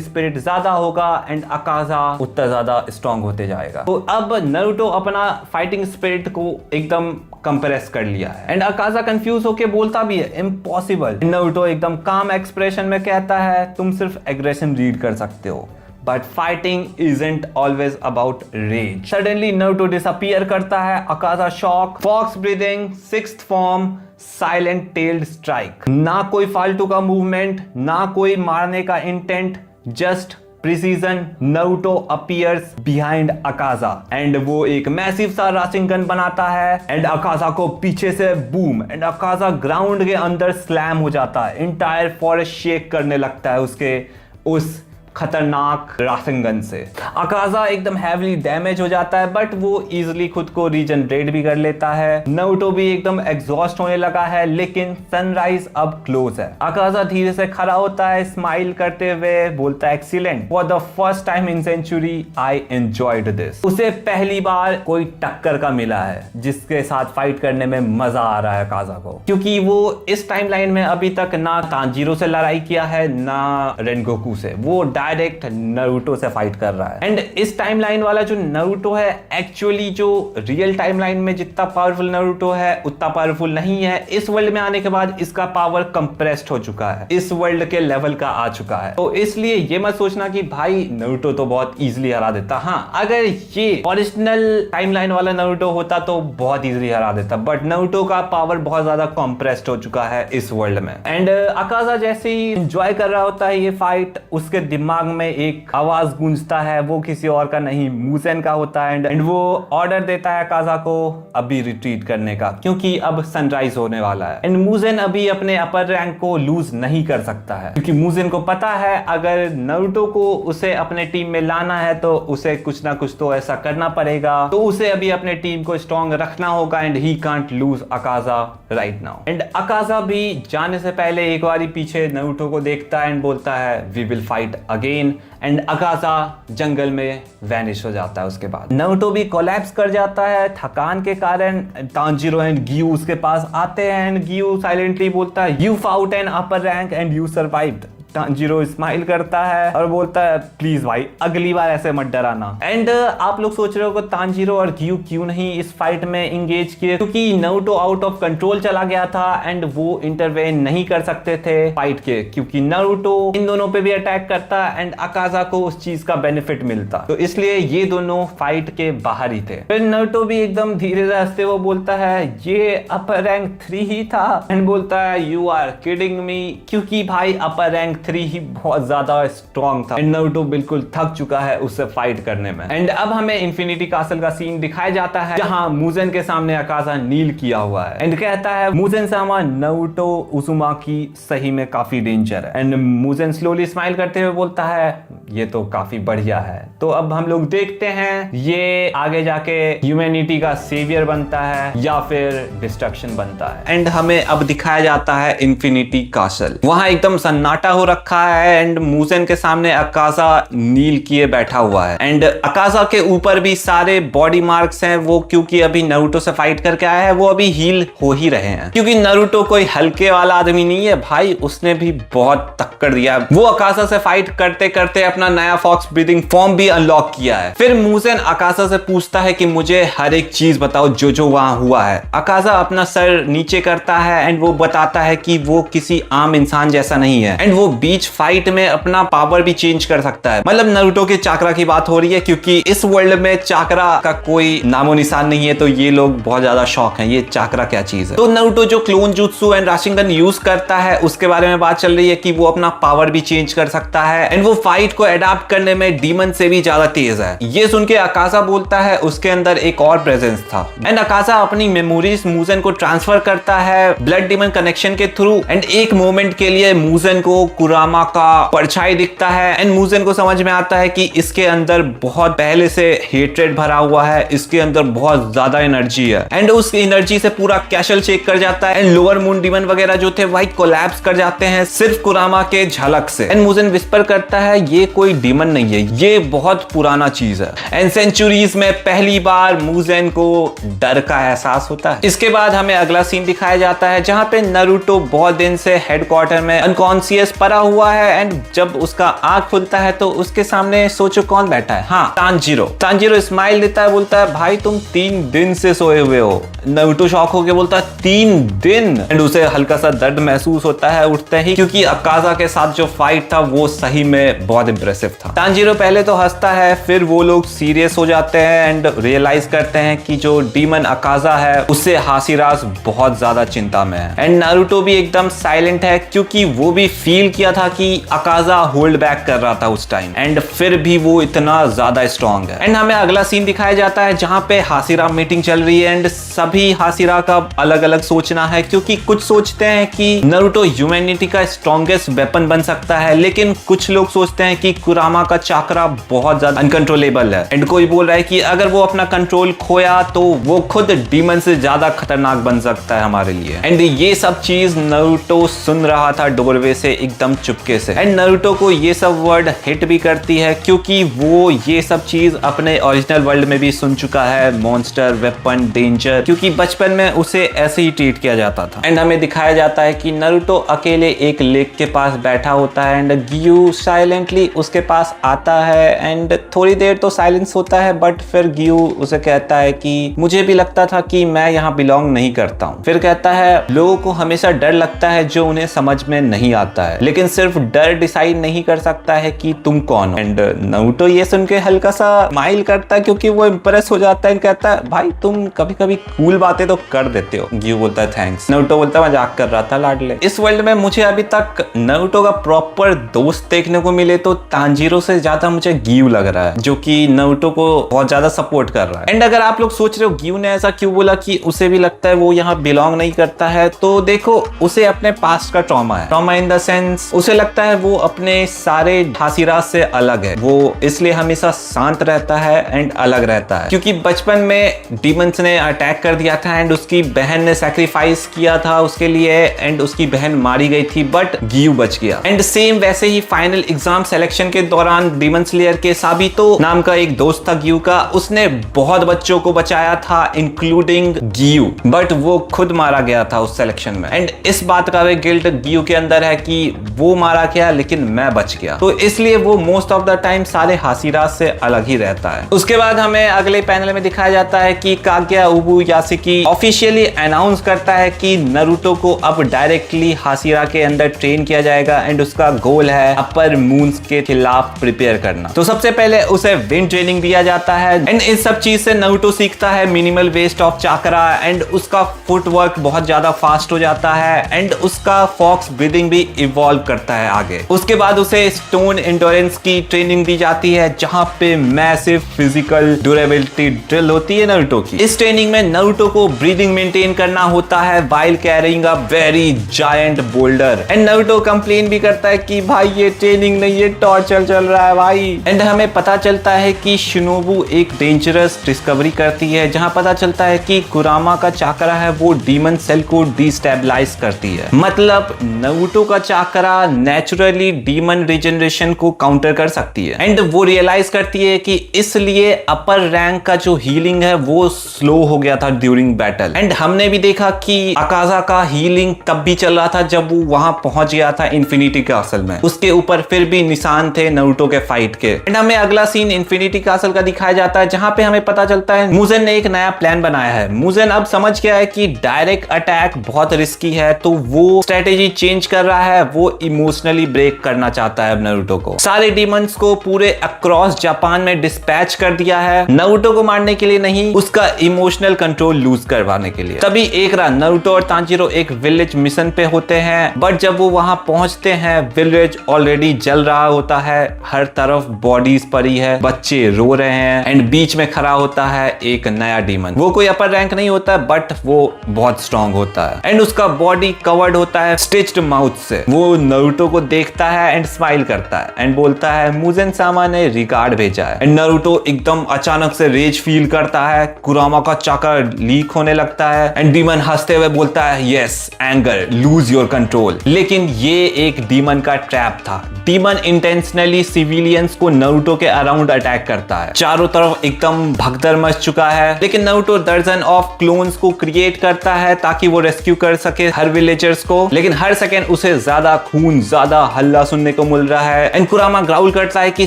स्पिरिट ज्यादा होगा एंड अकाजा उतना ज्यादा स्ट्रांग होते जाएगा। तो अब नारुतो अपना फाइटिंग स्पिरिट को एकदम कंप्रेस कर लिया है एंड अकाजा कंफ्यूज होके बोलता भी है इम्पॉसिबल। नारुतो एकदम काम एक्सप्रेशन में कहता है तुम सिर्फ एग्रेशन रीड कर सकते हो but fighting isn't always about rage. Suddenly Naruto disappear करता है। Akaza shock, fox breathing, sixth form, silent tailed strike. ना कोई फालतू का मूवमेंट, ना कोई मारने का intent, just precision. Naruto appears behind Akaza and वो एक मैसिव सा राशिंगन बनाता है एंड अकाजा को पीछे से बूम एंड अकाजा ग्राउंड के अंदर स्लैम हो जाता है। इंटायर फॉरेस्ट शेक करने लगता है उसके उस खतरनाक राशिंगन से। अकाजा एकदम हैवीली डैमेज हो जाता है बट वो इजीली खुद को रीजनरेट भी कर लेता है। नारुतो भी एकदम एग्जॉस्ट होने लगा है लेकिन सनराइज अब क्लोज है। अकाजा धीरे से खड़ा होता है, स्माइल करते हुए बोलता है excellent, for the first time in century I enjoyed this. उसे पहली बार कोई टक्कर का मिला है जिसके साथ फाइट करने में मजा आ रहा है अकाजा को, क्योंकि वो इस टाइमलाइन में अभी तक ना तांजीरो से लड़ाई किया है ना रेनगोकू से, वो डायरेक्ट नारुतो से फाइट कर रहा है। एंड इस टाइमलाइन वाला जो नारुतो है एक्चुअली जो रियल टाइमलाइन में जितना पावरफुल नारुतो है उतना पावरफुल नहीं है। इस वर्ल्ड में आने के बाद इसका पावर कंप्रेस्ड हो चुका है, इस वर्ल्ड के लेवल का आ चुका है। तो इसलिए ये मत सोचना कि भाई नारुतो तो बहुत इजीली हरा देता। हाँ, अगर ये ओरिजिनल टाइमलाइन वाला नारुतो होता तो बहुत इजीली हरा देता, बट नारुतो का पावर बहुत ज्यादा कंप्रेस्ड हो चुका है इस वर्ल्ड में। एंड अकाजा जैसे ही एंजॉय कर रहा होता है ये फाइट, उसके दिमाग में एक आवाज गूंजता है, वो किसी और का नहीं मुसेन का होता है। एंड वो ऑर्डर देता है अकाजा को अभी रिट्रीट करने का क्योंकि अब सनराइज होने वाला है। एंड मुसेन अभी अपने अपर रैंक को लूज नहीं कर सकता है क्योंकि मुसेन को पता है अगर नारुतो को उसे अपने टीम में लाना है तो उसे कुछ ना कुछ तो ऐसा करना पड़ेगा, तो उसे अभी अपने टीम को स्ट्रॉन्ग रखना होगा and he can't lose Akaza right now. And Akaza भी जाने से पहले एक बारी पीछे नारुतो को देखता है एंड बोलता है we will fight again. And Akaza जंगल में वैनिश हो जाता है। उसके बाद नारुतो भी कोलैप्स कर जाता है थकान के कारण। तांजीरो एंड गियू उसके पास आते हैं एंड गियू साइलेंटली बोलता है you fought an upper rank and you survived, Tanjiro smile करता है और बोलता है प्लीज भाई अगली बार ऐसे मत डराना। एंड आप लोग सोच रहे हो कि तांजीरो और ग्यू क्यों नहीं इस फाइट में इंगेज किए, क्योंकि नारुतो आउट ऑफ कंट्रोल चला गया था एंड वो इंटरवेन नहीं कर सकते थे फाइट के, क्योंकि नारुतो इन दोनों पे भी अटैक करता एंड अकाजा को उस चीज का बेनिफिट मिलता, तो इसलिए ये दोनों फाइट के बाहर ही थे। फिर नारुतो भी एकदम धीरे से हंसते हुए बोलता है ये अपर रैंक 3 ही था एंड बोलता है यू आर किडिंग मी, क्योंकि भाई अपर रैंक 3 ही बहुत ज्यादा स्ट्रॉन्ग था एंड नारुतो बिल्कुल थक चुका है उससे फाइट करने में। एंड अब हमें इन्फिनिटी कासल का सीन दिखाया जाता है जहां मुजेन के सामने अकाजा नील किया हुआ है एंड कहता है मुजेन सामा नारुतो उजुमाकी सही में काफी डेंजर है एंड मुजेन स्लोली स्माइल करते हुए बोलता है ये तो काफी बढ़िया है। तो अब हम लोग देखते हैं ये आगे जाके ह्यूमैनिटी का सेवियर बनता है या फिर डिस्ट्रक्शन बनता है। एंड हमें अब दिखाया जाता है इन्फिनिटी कासल, वहां एकदम सन्नाटा हो रखा है एंड मुजेन के सामने अकाजा नील किए बैठा हुआ है एंड अकाजा के ऊपर भी सारे बॉडी मार्क्स हैं, वो क्योंकि अभी नारुतो से फाइट करके आया है वो अभी हील हो ही रहे हैं, क्योंकि नारुतो कोई हल्के वाला आदमी नहीं है भाई, उसने भी बहुत टक्कर दिया। वो अकाजा से फाइट करते करते अपना नया फॉक्स ब्रीदिंग फॉर्म भी अनलॉक किया है। फिर मुजेन अकाजा से पूछता है कि मुझे हर एक चीज बताओ जो जो वहां हुआ है। अकाजा अपना सर नीचे करता है एंड वो बताता है कि वो किसी आम इंसान जैसा नहीं है एंड वो बीच फाइट में अपना पावर भी चेंज कर सकता है। मतलब नारुतो के चाक्रा की बात हो रही है, क्योंकि इस वर्ल्ड में चाक्रा का कोई नामो निशान नहीं है, तो ये लोग बहुत ज्यादा शॉक हैं ये चाक्रा क्या चीज है। तो नारुतो जो क्लोन जुत्सु एंड राशिंगन यूज करता है उसके बारे में बात चल रही है कि वो अपना पावर भी चेंज कर सकता है एंड वो फाइट को अडॉप्ट करने में डीमन से भी ज्यादा तेज है। ये सुन के अकाजा बोलता है उसके अंदर एक और प्रेजेंस था एंड अकाजा अपनी मेमोरीज मुजेन को ट्रांसफर करता है ब्लड डीमन कनेक्शन के थ्रू एंड एक मोमेंट के लिए मुजेन को कुरामा का परछाई दिखता है एंड मुजेन को समझ में आता है कि इसके अंदर बहुत पहले से हेट्रेड भरा हुआ है, इसके अंदर बहुत ज्यादा एनर्जी है एंड उस एनर्जी से पूरा कैशल शेक कर जाता है एंड लोअर मून डीमन वगैरह जो थे वही कोलैप्स कर जाते हैं सिर्फ कुरामा के झलक से। एंड मुजेन विस्पर करता है ये कोई डीमन नहीं है, ये बहुत पुराना चीज है एंड सेंचुरीज में पहली बार मुजेन को डर का एहसास होता है। इसके बाद हमें अगला सीन दिखाया जाता है जहां पे नारुतो बहुत दिन से हेडक्वार्टर में अनकॉन्शियस पड़ा हुआ है एंड जब उसका आंख खुलता है तो उसके सामने सोचो कौन बैठा है, हाँ तांजीरो। तांजीरो स्माइल देता है, बोलता है भाई तुम 3 दिन से सोए हुए हो। नारुतो शॉक होकर बोलता है 3 दिन एंड उसे हल्का सा दर्द महसूस होता है उठते ही, क्योंकि अकाजा के साथ जो फाइट था वो सही में बहुत इंप्रेसिव था। तांजीरो पहले तो हंसता है, फिर वो लोग सीरियस हो जाते हैं एंड रियलाइज करते हैं कि जो डीमन अकाजा है उससे हाशिराज बहुत ज्यादा चिंता में है एंड नारुतो भी एकदम साइलेंट है, क्योंकि वो भी फील किया था कि अकाजा होल्ड बैक कर रहा था उस टाइम एंड फिर भी वो इतना ज्यादा स्ट्रॉन्ग है। एंड हमें अगला सीन दिखाया जाता है जहां पे हाशिरा मीटिंग चल रही है एंड सभी हाशिरा का अलग अलग सोचना है, क्योंकि कुछ सोचते हैं कि नारुतो ह्यूमैनिटी का स्ट्रॉन्गेस्ट वेपन बन सकता है, लेकिन कुछ लोग सोचते हैं कि कुरामा का चाक्रा बहुत ज्यादा अनकंट्रोलेबल है एंड कोई बोल रहा है कि अगर वो अपना कंट्रोल खोया तो वो खुद डीमन से ज्यादा खतरनाक बन सकता है हमारे लिए। एंड ये सब चीज नारुतो सुन रहा था डोरवे से एकदम चुपके से एंड नारुतो को ये सब वर्ड हिट भी करती है, क्योंकि वो ये सब चीज अपने ओरिजिनल वर्ल्ड में भी सुन चुका है, मॉन्स्टर, वेपन, डेंजर, क्योंकि बचपन में उसे ऐसे ही ट्रीट किया जाता था। एंड हमें दिखाया जाता है कि नारुतो अकेले एक लेक के पास बैठा होता है एंड गियू साइलेंटली उसके पास आता है एंड थोड़ी देर तो साइलेंस होता है, बट फिर गियू उसे कहता है कि मुझे भी लगता था कि मैं यहाँ बिलोंग नहीं करता हूँ। फिर कहता है लोगों को हमेशा डर लगता है जो उन्हें समझ में नहीं आता है, लेकिन सिर्फ डर डिसाइड नहीं कर सकता है कि तुम कौन हो। एंड नारुतो ये सुन के हल्का सा स्माइल करता है, क्योंकि वो इंप्रेस हो जाता है, कहता है भाई तुम कभी कभी कूल बातें तो कर देते हो। गियू बोलता है थैंक्स। नारुतो बोलता है मजाक कर रहा था लाडले। इस वर्ल्ड में मुझे अभी तक नारुतो का प्रॉपर दोस्त देखने को मिले तो तांजीरो से ज्यादा मुझे गियू लग रहा है, जो कि नारुतो को बहुत ज्यादा सपोर्ट कर रहा है। एंड अगर आप लोग सोच रहे हो गियू ने ऐसा क्यों बोला कि उसे भी लगता है वो यहाँ बिलोंग नहीं करता है, तो देखो उसे अपने पास्ट का ट्रॉमा है। ट्रॉमा इन द सेंस उसे लगता है वो अपने सारे हाशिराज से अलग है, वो इसलिए हमेशा शांत रहता है एंड अलग रहता है, क्योंकि बचपन में डीमंस ने अटैक कर दिया था एंड उसकी बहन ने सैक्रिफाइस किया था उसके लिए एंड उसकी बहन मारी गई थी, बट गियू बच गया। एंड सेम वैसे ही फाइनल एग्जाम सिलेक्शन सेलेक्शन के दौरान डीमन स्लेयर के साबितो नाम का एक दोस्त था गियू का, उसने बहुत बच्चों को बचाया था इंक्लूडिंग गियू, बट वो खुद मारा गया था उस सिलेक्शन में। एंड इस बात का भी गिल्ट गियू के अंदर है कि वो मारा गया लेकिन मैं बच गया, तो इसलिए वो मोस्ट ऑफ द टाइम सारे हासिरात से अलग ही रहता है। उसके बाद हमें अगले पैनल में दिखाया जाता है कि काग्या उबुयासुकी ऑफिशियली अनाउंस करता है कि नारुतो को अब डायरेक्टली हासिरा के अंदर ट्रेन किया जाएगा एंड उसका गोल है अपर मून्स के खिलाफ प्रिपेयर करना। तो सबसे पहले उसे विंड ट्रेनिंग दिया जाता है एंड इस सब चीज से नारुतो सीखता है minimal waste of chakra and उसका फुटवर्क बहुत ज्यादा फास्ट हो जाता है एंड उसका फॉक्स ब्रीदिंग भी इवॉल्व करता है आगे। उसके बाद उसे स्टोन एंड्योरेंस की ट्रेनिंग दी जाती है जहां पे मैसिव फिजिकल ड्यूरेबिलिटी ड्रिल होती है नारुतो की। इस ट्रेनिंग में नारुतो को ब्रीदिंग मेंटेन करना होता है while carrying a very giant boulder and Naruto complain भी करता है कि भाई ये ट्रेनिंग नहीं, ये टॉर्चर चल रहा है भाई। एंड हमें पता चलता है कि शिनोबू एक डेंजरस डिस्कवरी करती है जहां पता चलता है कि कुरामा का चाकरा है वो डीमन सेल को डिस्टेबलाइज करती है, मतलब नारुतो का चाकरा नेचुरली डीमन रिजेनरेशन को काउंटर कर सकती है। एंड वो रियलाइज करती है कि इसलिए अपर रैंक का जो हीलिंग है वो स्लो हो गया था ड्यूरिंग बैटल। एंड हमने भी देखा कि अकाजा का हीलिंग तब भी चल रहा था जब वो वहां पहुंच गया था इन्फिनिटी कासल में, उसके ऊपर फिर भी निशान थे नारुतो के फाइट के। एंड हमें अगला सीन इन्फिनिटी कासल का दिखाया जाता है जहां पे हमें पता चलता है मुजेन ने एक नया प्लान बनाया है। मुजेन अब समझ गया है कि डायरेक्ट अटैक बहुत रिस्की है, तो वो स्ट्रेटेजी चेंज कर रहा है, वो इमोशनली ब्रेक करना चाहता है अब नारुतो को। सारे डीमंस को पूरे अक्रॉस जापान में डिस्पैच कर दिया है, नारुतो को मारने के लिए नहीं, उसका इमोशनल कंट्रोल लूज करवाने के लिए। तभी एक रात नारुतो और तांजीरो एक विलेज मिशन पे होते हैं, बट जब वो वहां पहुंचते हैं विलेज ऑलरेडी जल रहा होता है, हर तरफ बॉडीज पड़ी है, बच्चे रो रहे हैं एंड बीच में खड़ा होता है एक नया डीमन। वो कोई अपर रैंक नहीं होता बट वो बहुत स्ट्रांग होता है एंड उसका बॉडी कवर्ड होता है स्टिच्ड माउथ से। वो नारुतो को देखता है एंड स्माइल करता है एंड बोलता है मुजेन सामा ने रिगार्ड भेजा है। एंड नारुतो एकदम अचानक से रेज फील करता है, कुरामा का चाकरा लीक होने लगता है एंड डीमन हंसते हुए बोलता है yes anger lose your control. लेकिन ये एक डीमन का ट्रैप था। डीमन इंटेंशनली सिविलियंस को नारुतो के अराउंड अटैक करता है, चारों तरफ एकदम भगदड़ मच चुका है, लेकिन नारुतो दर्जन ऑफ क्लोन्स को क्रिएट करता है ताकि वो रेस्क्यू कर सके हर विलेजर्स को। लेकिन हर सेकेंड उसे ज्यादा खून, ज्यादा हल्ला सुनने को मिल रहा है एंड कुरामा ग्राउल करता है कि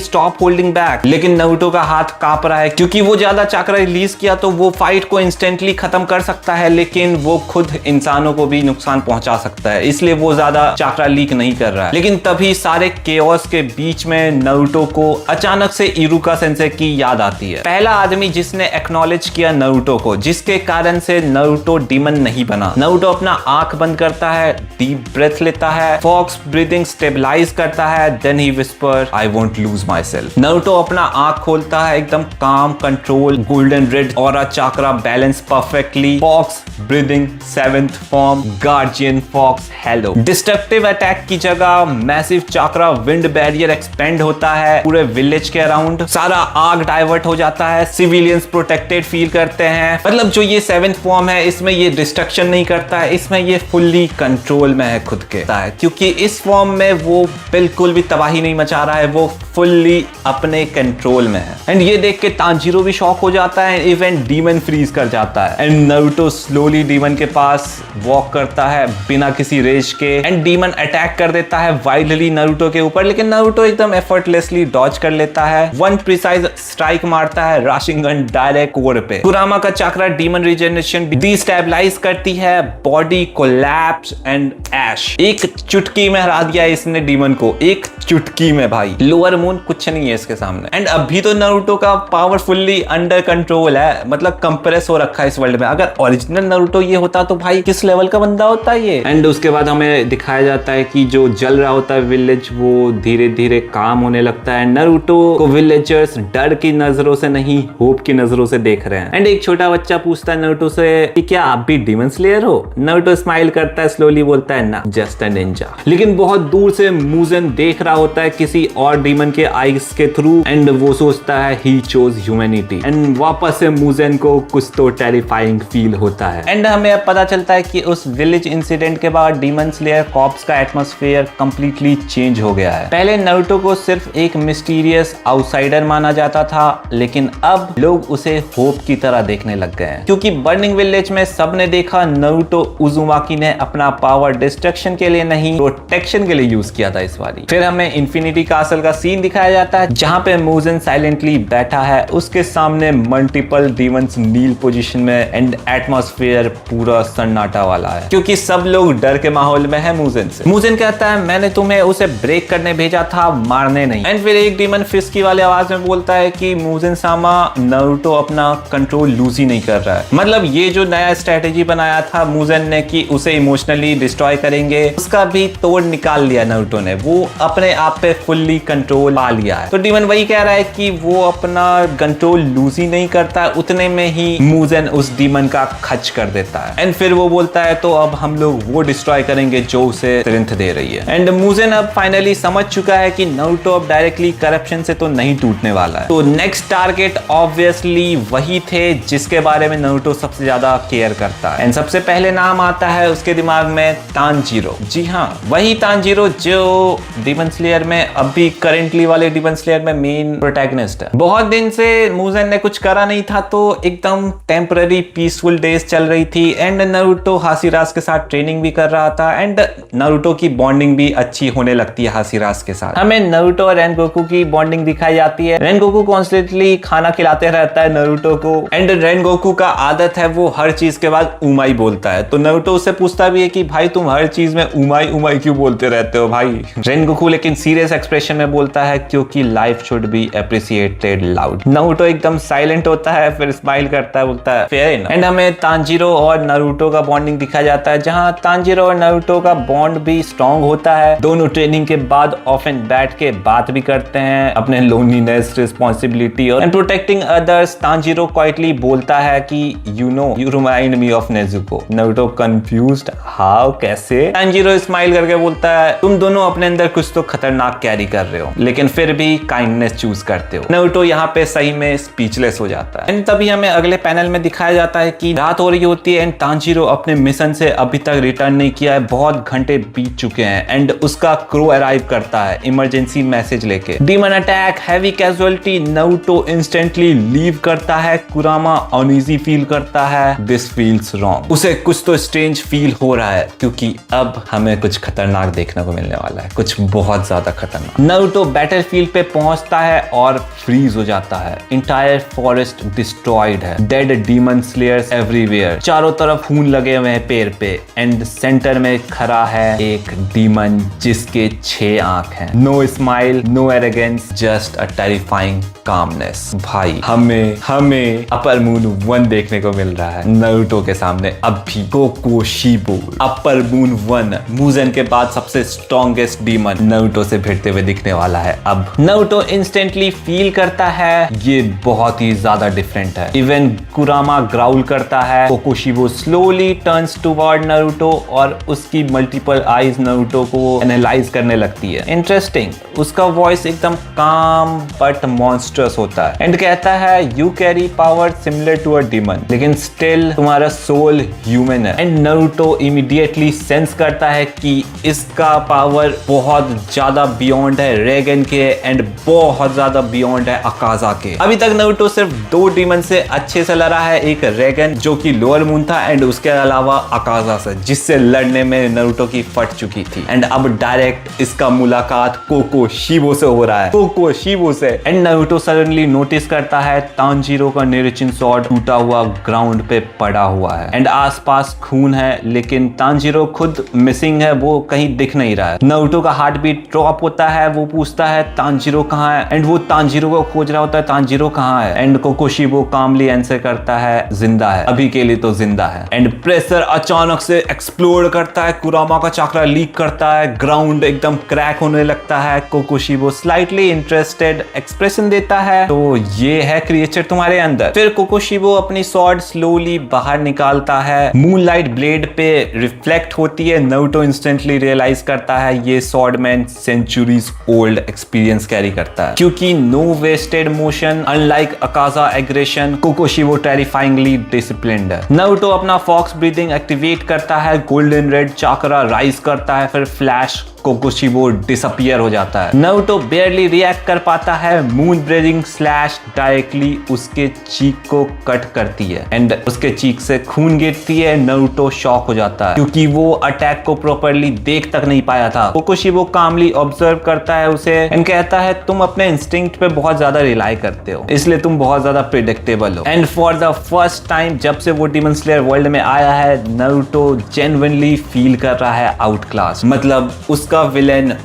स्टॉप होल्डिंग बैक, लेकिन नारुतो का हाथ कांप रहा है क्योंकि वो ज्यादा चाकरा रिलीज किया तो वो फाइट को इंस्टेंटली खत्म कर सकता है, लेकिन वो खुद इंसानों को भी नुकसान पहुंचा सकता है, इसलिए वो ज्यादा चाकरा लीक नहीं कर रहा है। लेकिन तभी सारे केओस के बीच में नारुतो को अचानक से इरुका सेंसे की याद आती है, पहला आदमी जिसने एक्नॉलेज किया नारुतो को, जिसके कारण से नारुतो डीमन नहीं बना। नारुतो अपना आंख बंद करता है, डीप ब्रेथ लेता है, फॉक्स ब्रीदिंग स्टेबलाइज करता है, then he whisper I won't lose myself. Naruto अपना आंख खोलता है, एकदम calm, control, golden red aura चाकरा balance perfectly, fox breathing 7th form, guardian fox halo. Destructive attack की जगह मैसिव चाकरा विंड बैरियर एक्सपेंड होता है पूरे विलेज के अराउंड, सारा आग डाइवर्ट हो जाता है, सिविलियंस प्रोटेक्टेड फील करते हैं। मतलब जो ये 7th फॉर्म है इसमें ये डिस्ट्रक्शन नहीं करता है, इसमें ये फुल्ली कंट्रोल में है खुद के, क्योंकि इस फॉर्म में वो बिल्कुल भी तबाही नहीं मचा रहा है, वो फुल्ली अपने कंट्रोल में है। एंड ये देख के तांजीरो भी शॉक हो जाता है, इवन डीमन फ्रीज कर जाता है एंड नारुतो स्लोली डीमन के पास वॉक करता है बिना किसी रेज के एंड डीमन अटैक कर देता है वाइल्डली नारुतो के ऊपर, लेकिन नारुतो एकदम एफर्टलेसली डॉज कर लेता है, वन प्रिसाइज स्ट्राइक मारता है राशिंगन डायरेक्ट कोर पे। कुरामा का चाकरा डीमन रिजेनरेशन डिस्टेबलाइज करती है, बॉडी कोलैप्स एंड ऐश। एक चुटकी में हरा दिया इसने डीमन को, एक चुटकी में भाई, लोअर मून कुछ नहीं है इसके सामने। एंड अभी तो नारुतो का पावर फुल्ली अंडर कंट्रोल है, मतलब कंप्रेस हो रखा है इस वर्ल्ड में। अगर ओरिजिनल नारुतो ये होता तो भाई किस लेवल का बंदा होता ये। एंड उसके बाद हमें दिखाया जाता है कि जो जल रहा होता है विलेज वो धीरे धीरे काम होने लगता है। नारुतो को विलेजर्स डर की नजरों से नहीं, होप की नजरों से देख रहे हैं। एंड एक छोटा बच्चा पूछता है नारुतो से कि क्या आप भी डीमन स्लेयर हो? नारुतो स्माइल करता है, स्लोली बोलता है ना, जस्ट अ निंजा। लेकिन बहुत दूर से मुजेन देख रहा होता है किसी और डीमन के आईज के थ्रू एंड वो सोचता है ही चोज ह्यूमैनिटी। एंड वापस से मुजेन को कुछ तो टेरिफाइंग फील होता है। एंड हमें अब पता चलता है कि उस विलेज इंसिडेंट के बाद डीमन स्लेयर कॉर्प्स का एटमॉस्फेयर कंप्लीटली चेंज हो गया है। पहले नारुतो को सिर्फ एक मिस्टीरियस आउटसाइडर माना जाता था, लेकिन अब लोग उसे होप की तरह देखने लग गए हैं, क्योंकि बर्निंग विलेज में सबने देखा नारुतो उजुमाकी ने अपना पावर डिस्ट्रक्शन के लिए नहीं, प्रोटेक्शन के लिए यूज किया था इस बारी। फिर हमें इन्फिनिटी कासल का सीन दिखाया जाता है, जहां पे मुजेन साइलेंटली बैठा है, उसके सामने मल्टीपल डीमंस नील पोजीशन में, एंड एटमॉस्फेयर पूरा सन्नाटा वाला है, क्योंकि सब लोग डर के माहौल में है मुजेन से। मुजेन कहता है मैंने तुम्हें उसे ब्रेक करने भेजा था, मारने नहीं। एंड फिर एक डीमन फिस्की वाले आवाज में बोलता है कि मुजेन सामा, नारुतो अपना कंट्रोल लूज ही नहीं कर रहा है। मतलब ये जो नया स्ट्रेटेजी बनाया था मुजेन ने कि उसे इमोशनली डिस्ट्रॉय करेंगे, उसका भी तोड़ निकाल लिया नारुतो ने, वो अपने आप पे फुल्ली कंट्रोल पा लिया है। तो डीमन वही कह रहा है कि वो अपना कंट्रोल लूज ही नहीं करता, उतने में ही मुजेन उस डीमन का खच कर देता है। एंड फिर वो बोलता है तो अब हम लोग वो डिस्ट्रॉय करेंगे जो उसे स्ट्रेंथ दे रही है। एंड मुजेन अब फाइनली समझ चुका है कि नारुतो अब डायरेक्टली करप्शन से तो नहीं टूटने वाला है। तो नेक्स्ट टारगेट ऑब्वियसली वही थे जिसके बारे में नारुतो सबसे ज्यादा केयर करता है। एंड सबसे पहले नाम आता है उसके दिमाग में तानजीरो। जी हाँ, वही तानजीरो जो डीमन स्लेयर में अभी करेंटली वाले डीमन स्लेयर में मेन प्रोटैगनिस्ट है। बहुत दिन से मुजेन ने कुछ करा नहीं था, तो एकदम टेम्पररी पीसफुल डेज चल रही थी, एंड नारुतो हाशिरास के साथ ट्रेनिंग भी कर रहा था, एंड नारुतो की बॉन्डिंग भी अच्छी होने लगती है हाशिरास के साथ। हमें नारुतो और रेनगोकू की बॉन्डिंग दिखाई जाती है। रेनगोकू कॉन्स्टेंटली खाना खिलाते रहता है नारुतो को, एंड रेनगोकू का आदत है वो हर चीज के बाद उमाई बोलता है। तो नारुतो उससे पूछता भी है कि भाई तुम हर चीज में उमाई उमाई क्यों बोलते रहते हो भाई। रेनगोकू लेकिन सीरियस एक्सप्रेशन में बोलता है क्योंकि life should be appreciated loud. Naruto एकदम साइलेंट होता है, फिर स्माइल करता है, बोलता है फेयर इनफ। एंड हमें तानजीरो और नारुतो का बॉन्डिंग दिखाया जाता है, जहां तानजीरो और नारुतो का बॉन्ड भी स्ट्रॉन्ग होता है। दोनों ट्रेनिंग के बाद ऑफन बैठ के बात भी करते हैं अपने लोनलीनेस, रिस्पॉन्सिबिलिटी और प्रोटेक्टिंग अदर्स। तानजीरो क्वाइटली बोलता है कि you remind me of Nezuko. Naruto confused, how, कैसे? तानजीरो स्माइल करके बोलता है तुम दोनों अपने अंदर कुछ तो खतरनाक कैरी कर रहे हो, लेकिन फिर भी काइंडनेस चूज करते हो। नारुतो यहाँ पे सही में स्पीचलेस हो जाता है। एंड तभी हमें अगले पैनल में दिखाया जाता है कि रात हो रही होती है, एंड तानजीरो अपने मिशन से अभी तक रिटर्न नहीं किया है, बहुत घंटे बीत चुके हैं, एंड उसका क्रू अराइव करता है इमरजेंसी मैसेज लेके। Demon attack, heavy casualty. Naruto instantly leave करता है। कुरामा अनईजी फील करता है, दिस फील्स रॉन्ग। उसे कुछ तो स्ट्रेंज फील हो रहा है, क्योंकि अब हमें कुछ खतरनाक देखने को मिलने वाला है, कुछ बहुत ज्यादा खतरनाक। नारुतो बैटलफील्ड पे पहुंचता है और फ्रीज हो जाता है। इंटायर फॉरेस्ट डिस्ट्रॉयड है, डेड डीमन स्लेयर्स एवरीवेयर, चारों तरफ खून लगे हुए हैं पेड़ पे, एंड सेंटर में खड़ा है एक डीमन जिसके 6 आंख हैं। No smile, no arrogance, just a terrifying calmness. भाई हमें अपर मून 1 देखने को मिल रहा है नारुतो के सामने। अब भी कोकोशिबो अपर मून 1 मुजेन के बाद सबसे स्ट्रॉन्गेस्ट डीमन नारुतो से भिड़ते हुए दिखने वाला है। अब नारुतो इंस्टेंटली फील करता है ये बहुत ही ज्यादा डिफरेंट है। इवन कुरामा ग्राउल करता है। कोकोशिबो स्लोली टर्न्स टुवर्ड नारुतो और उसकी मल्टीपल आईज नारुतो को एनालाइज करने लगती है। इंटरेस्टिंग, उसका वॉइस एकदम काम बट मॉन्स्टरस होता है, एंड कहता है you carry power similar to a demon, लेकिन स्टिल तुम्हारा सोल ह्यूमन है। एंड नारुतो इमीडिएटली सेंस करता है कि इसका पावर बहुत ज्यादा बियॉन्ड है रेगन के, एंड बहुत ज्यादा बियॉन्ड है अकाजा के। अभी तक नारुतो सिर्फ 2 डीमन से अच्छे से लड़ा है, एक रेगन जो कि लोअर मून था, एंड उसके अलावा अकाजा से जिससे लड़ने में नारुतो की फट चुकी थी। एंड अब डायरेक्ट इसका मुलाकात कोकोशिबो से हो रहा है, कोकोशिबो से। एंड नारुतो सडनली नोटिस करता है तानजीरो का निरिचिन स्वॉर्ड टूटा हुआ ग्राउंड पे पड़ा हुआ है, एंड आसपास खून है, लेकिन तानजीरो खुद मिसिंग है, वो कहीं दिख नहीं रहा है। नारुतो का हार्ट बीट ड्रॉप होता है, वो पूछता है तानजीरो कहाँ है, एंड वो तानजीरो को खोज रहा होता है, तानजीरो कहाँ है? एंड कोकोशिबो कामली आंसर करता है जिंदा है, अभी के लिए तो जिंदा है। एंड प्रेशर अचानक से एक्सप्लोड करता है, कुरामा का चक्रा लीक करता है, ग्राउंड एकदम क्रैक होने लगता है। कोकोशिबो स्लाइटली इंटरेस्टेड एक्सप्रेशन देता है, तो ये है क्रिएचर तुम्हारे अंदर। फिर कोकोशिबो अपनी स्वॉर्ड स्लोली बाहर निकालता है, मूनलाइट ब्लेड पे रिफ्लेक्ट होती है। नारुतो इंस्टेंटली रियलाइज करता है ये swordsman centuries old experience carry करता है, क्योंकि no wasted motion, unlike Akaza aggression, Kokushibo terrifyingly disciplined है। नारुतो अपना फॉक्स ब्रीदिंग एक्टिवेट करता है, गोल्डन रेड चाकरा राइज करता है, फिर फ्लैश कोकोशिबो डिसअपियर हो जाता है। नारुतो बेयरली रिएक्ट कर पाता है, मून ब्रेजिंग स्लैश डायरेक्टली उसके चीक को कट करती है एंड उसके चीक से खून गिरती है। नारुतो शॉक हो जाता है क्योंकि वो अटैक को प्रॉपर्ली देख तक नहीं पाया था। कोकोशिबो कामली ऑब्जर्व करता है उसे एंड कहता है तुम अपने इंस्टिंक्ट पे बहुत ज्यादा रिलाई करते हो, इसलिए तुम बहुत ज्यादा प्रिडिक्टेबल हो। And for the first time जब से वो डीमन स्लेयर वर्ल्ड में आया है, नारुतो जेन्युइनली फील कर रहा है आउट क्लास। मतलब उसका विलेन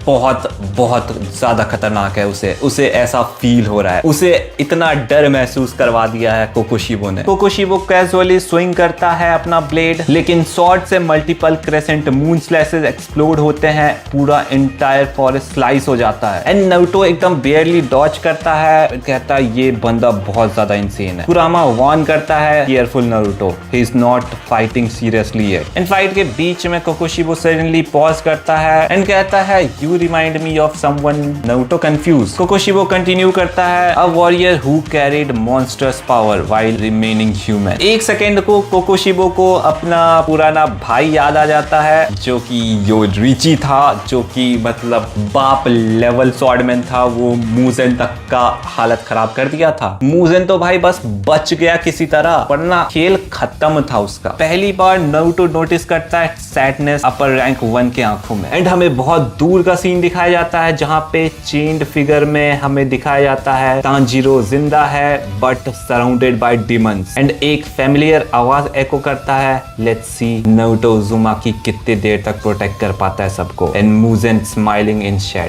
बहुत बहुत ज्यादा खतरनाक है। उसे ऐसा फील हो रहा है, उसे इतना डर महसूस करवा दिया है कोकोशिबो ने। कोकोशिबो कैजुअली स्विंग करता है अपना ब्लेड, लेकिन स्वॉर्ड से multiple crescent moon slashes explode होते हैं, पूरा एंटायर फॉरेस्ट स्लाइस हो जाता है एंड नारुतो एकदम बेयरली डॉज करता है, कहता है ये बंदा बहुत ज्यादा इंसेन है। कुरामा वार्न करता है careful Naruto, he is not fighting seriously yet. And fight के बीच में कोकोशिबो सडनली पॉज करता है एंड कहता है you remind me of someone. Naruto confuse. Kokushibo continue करता है a warrior who carried monsters power while remaining human. एक second को कोकोशिबो को अपना पुराना भाई याद आ जाता है जो कि योरिची था, जो कि मतलब बाप लेवल स्वॉर्डमैन था। वो मूजेन तक का हालत खराब कर दिया था। मूजेन तो भाई बस बच गया किसी तरह, वरना खेल खत्म था उसका। पहली बार नारुतो नोटिस करता है सैडनेस अपर रैंक 1 के आंखों में एंड हमें बहुत दूर का सीन दिखाया जाता है जहां पे चेन्ड फिगर में हमें दिखाया जाता है तांजीरो जिंदा है but surrounded by demons and एक फैमिलियर आवाज एको करता है लेट्स सी नारुतो उज़ुमाकी कितने देर तक प्रोटेक्ट कर पाता है सबको एंड मूजेन स्माइलिंग इन शेडो।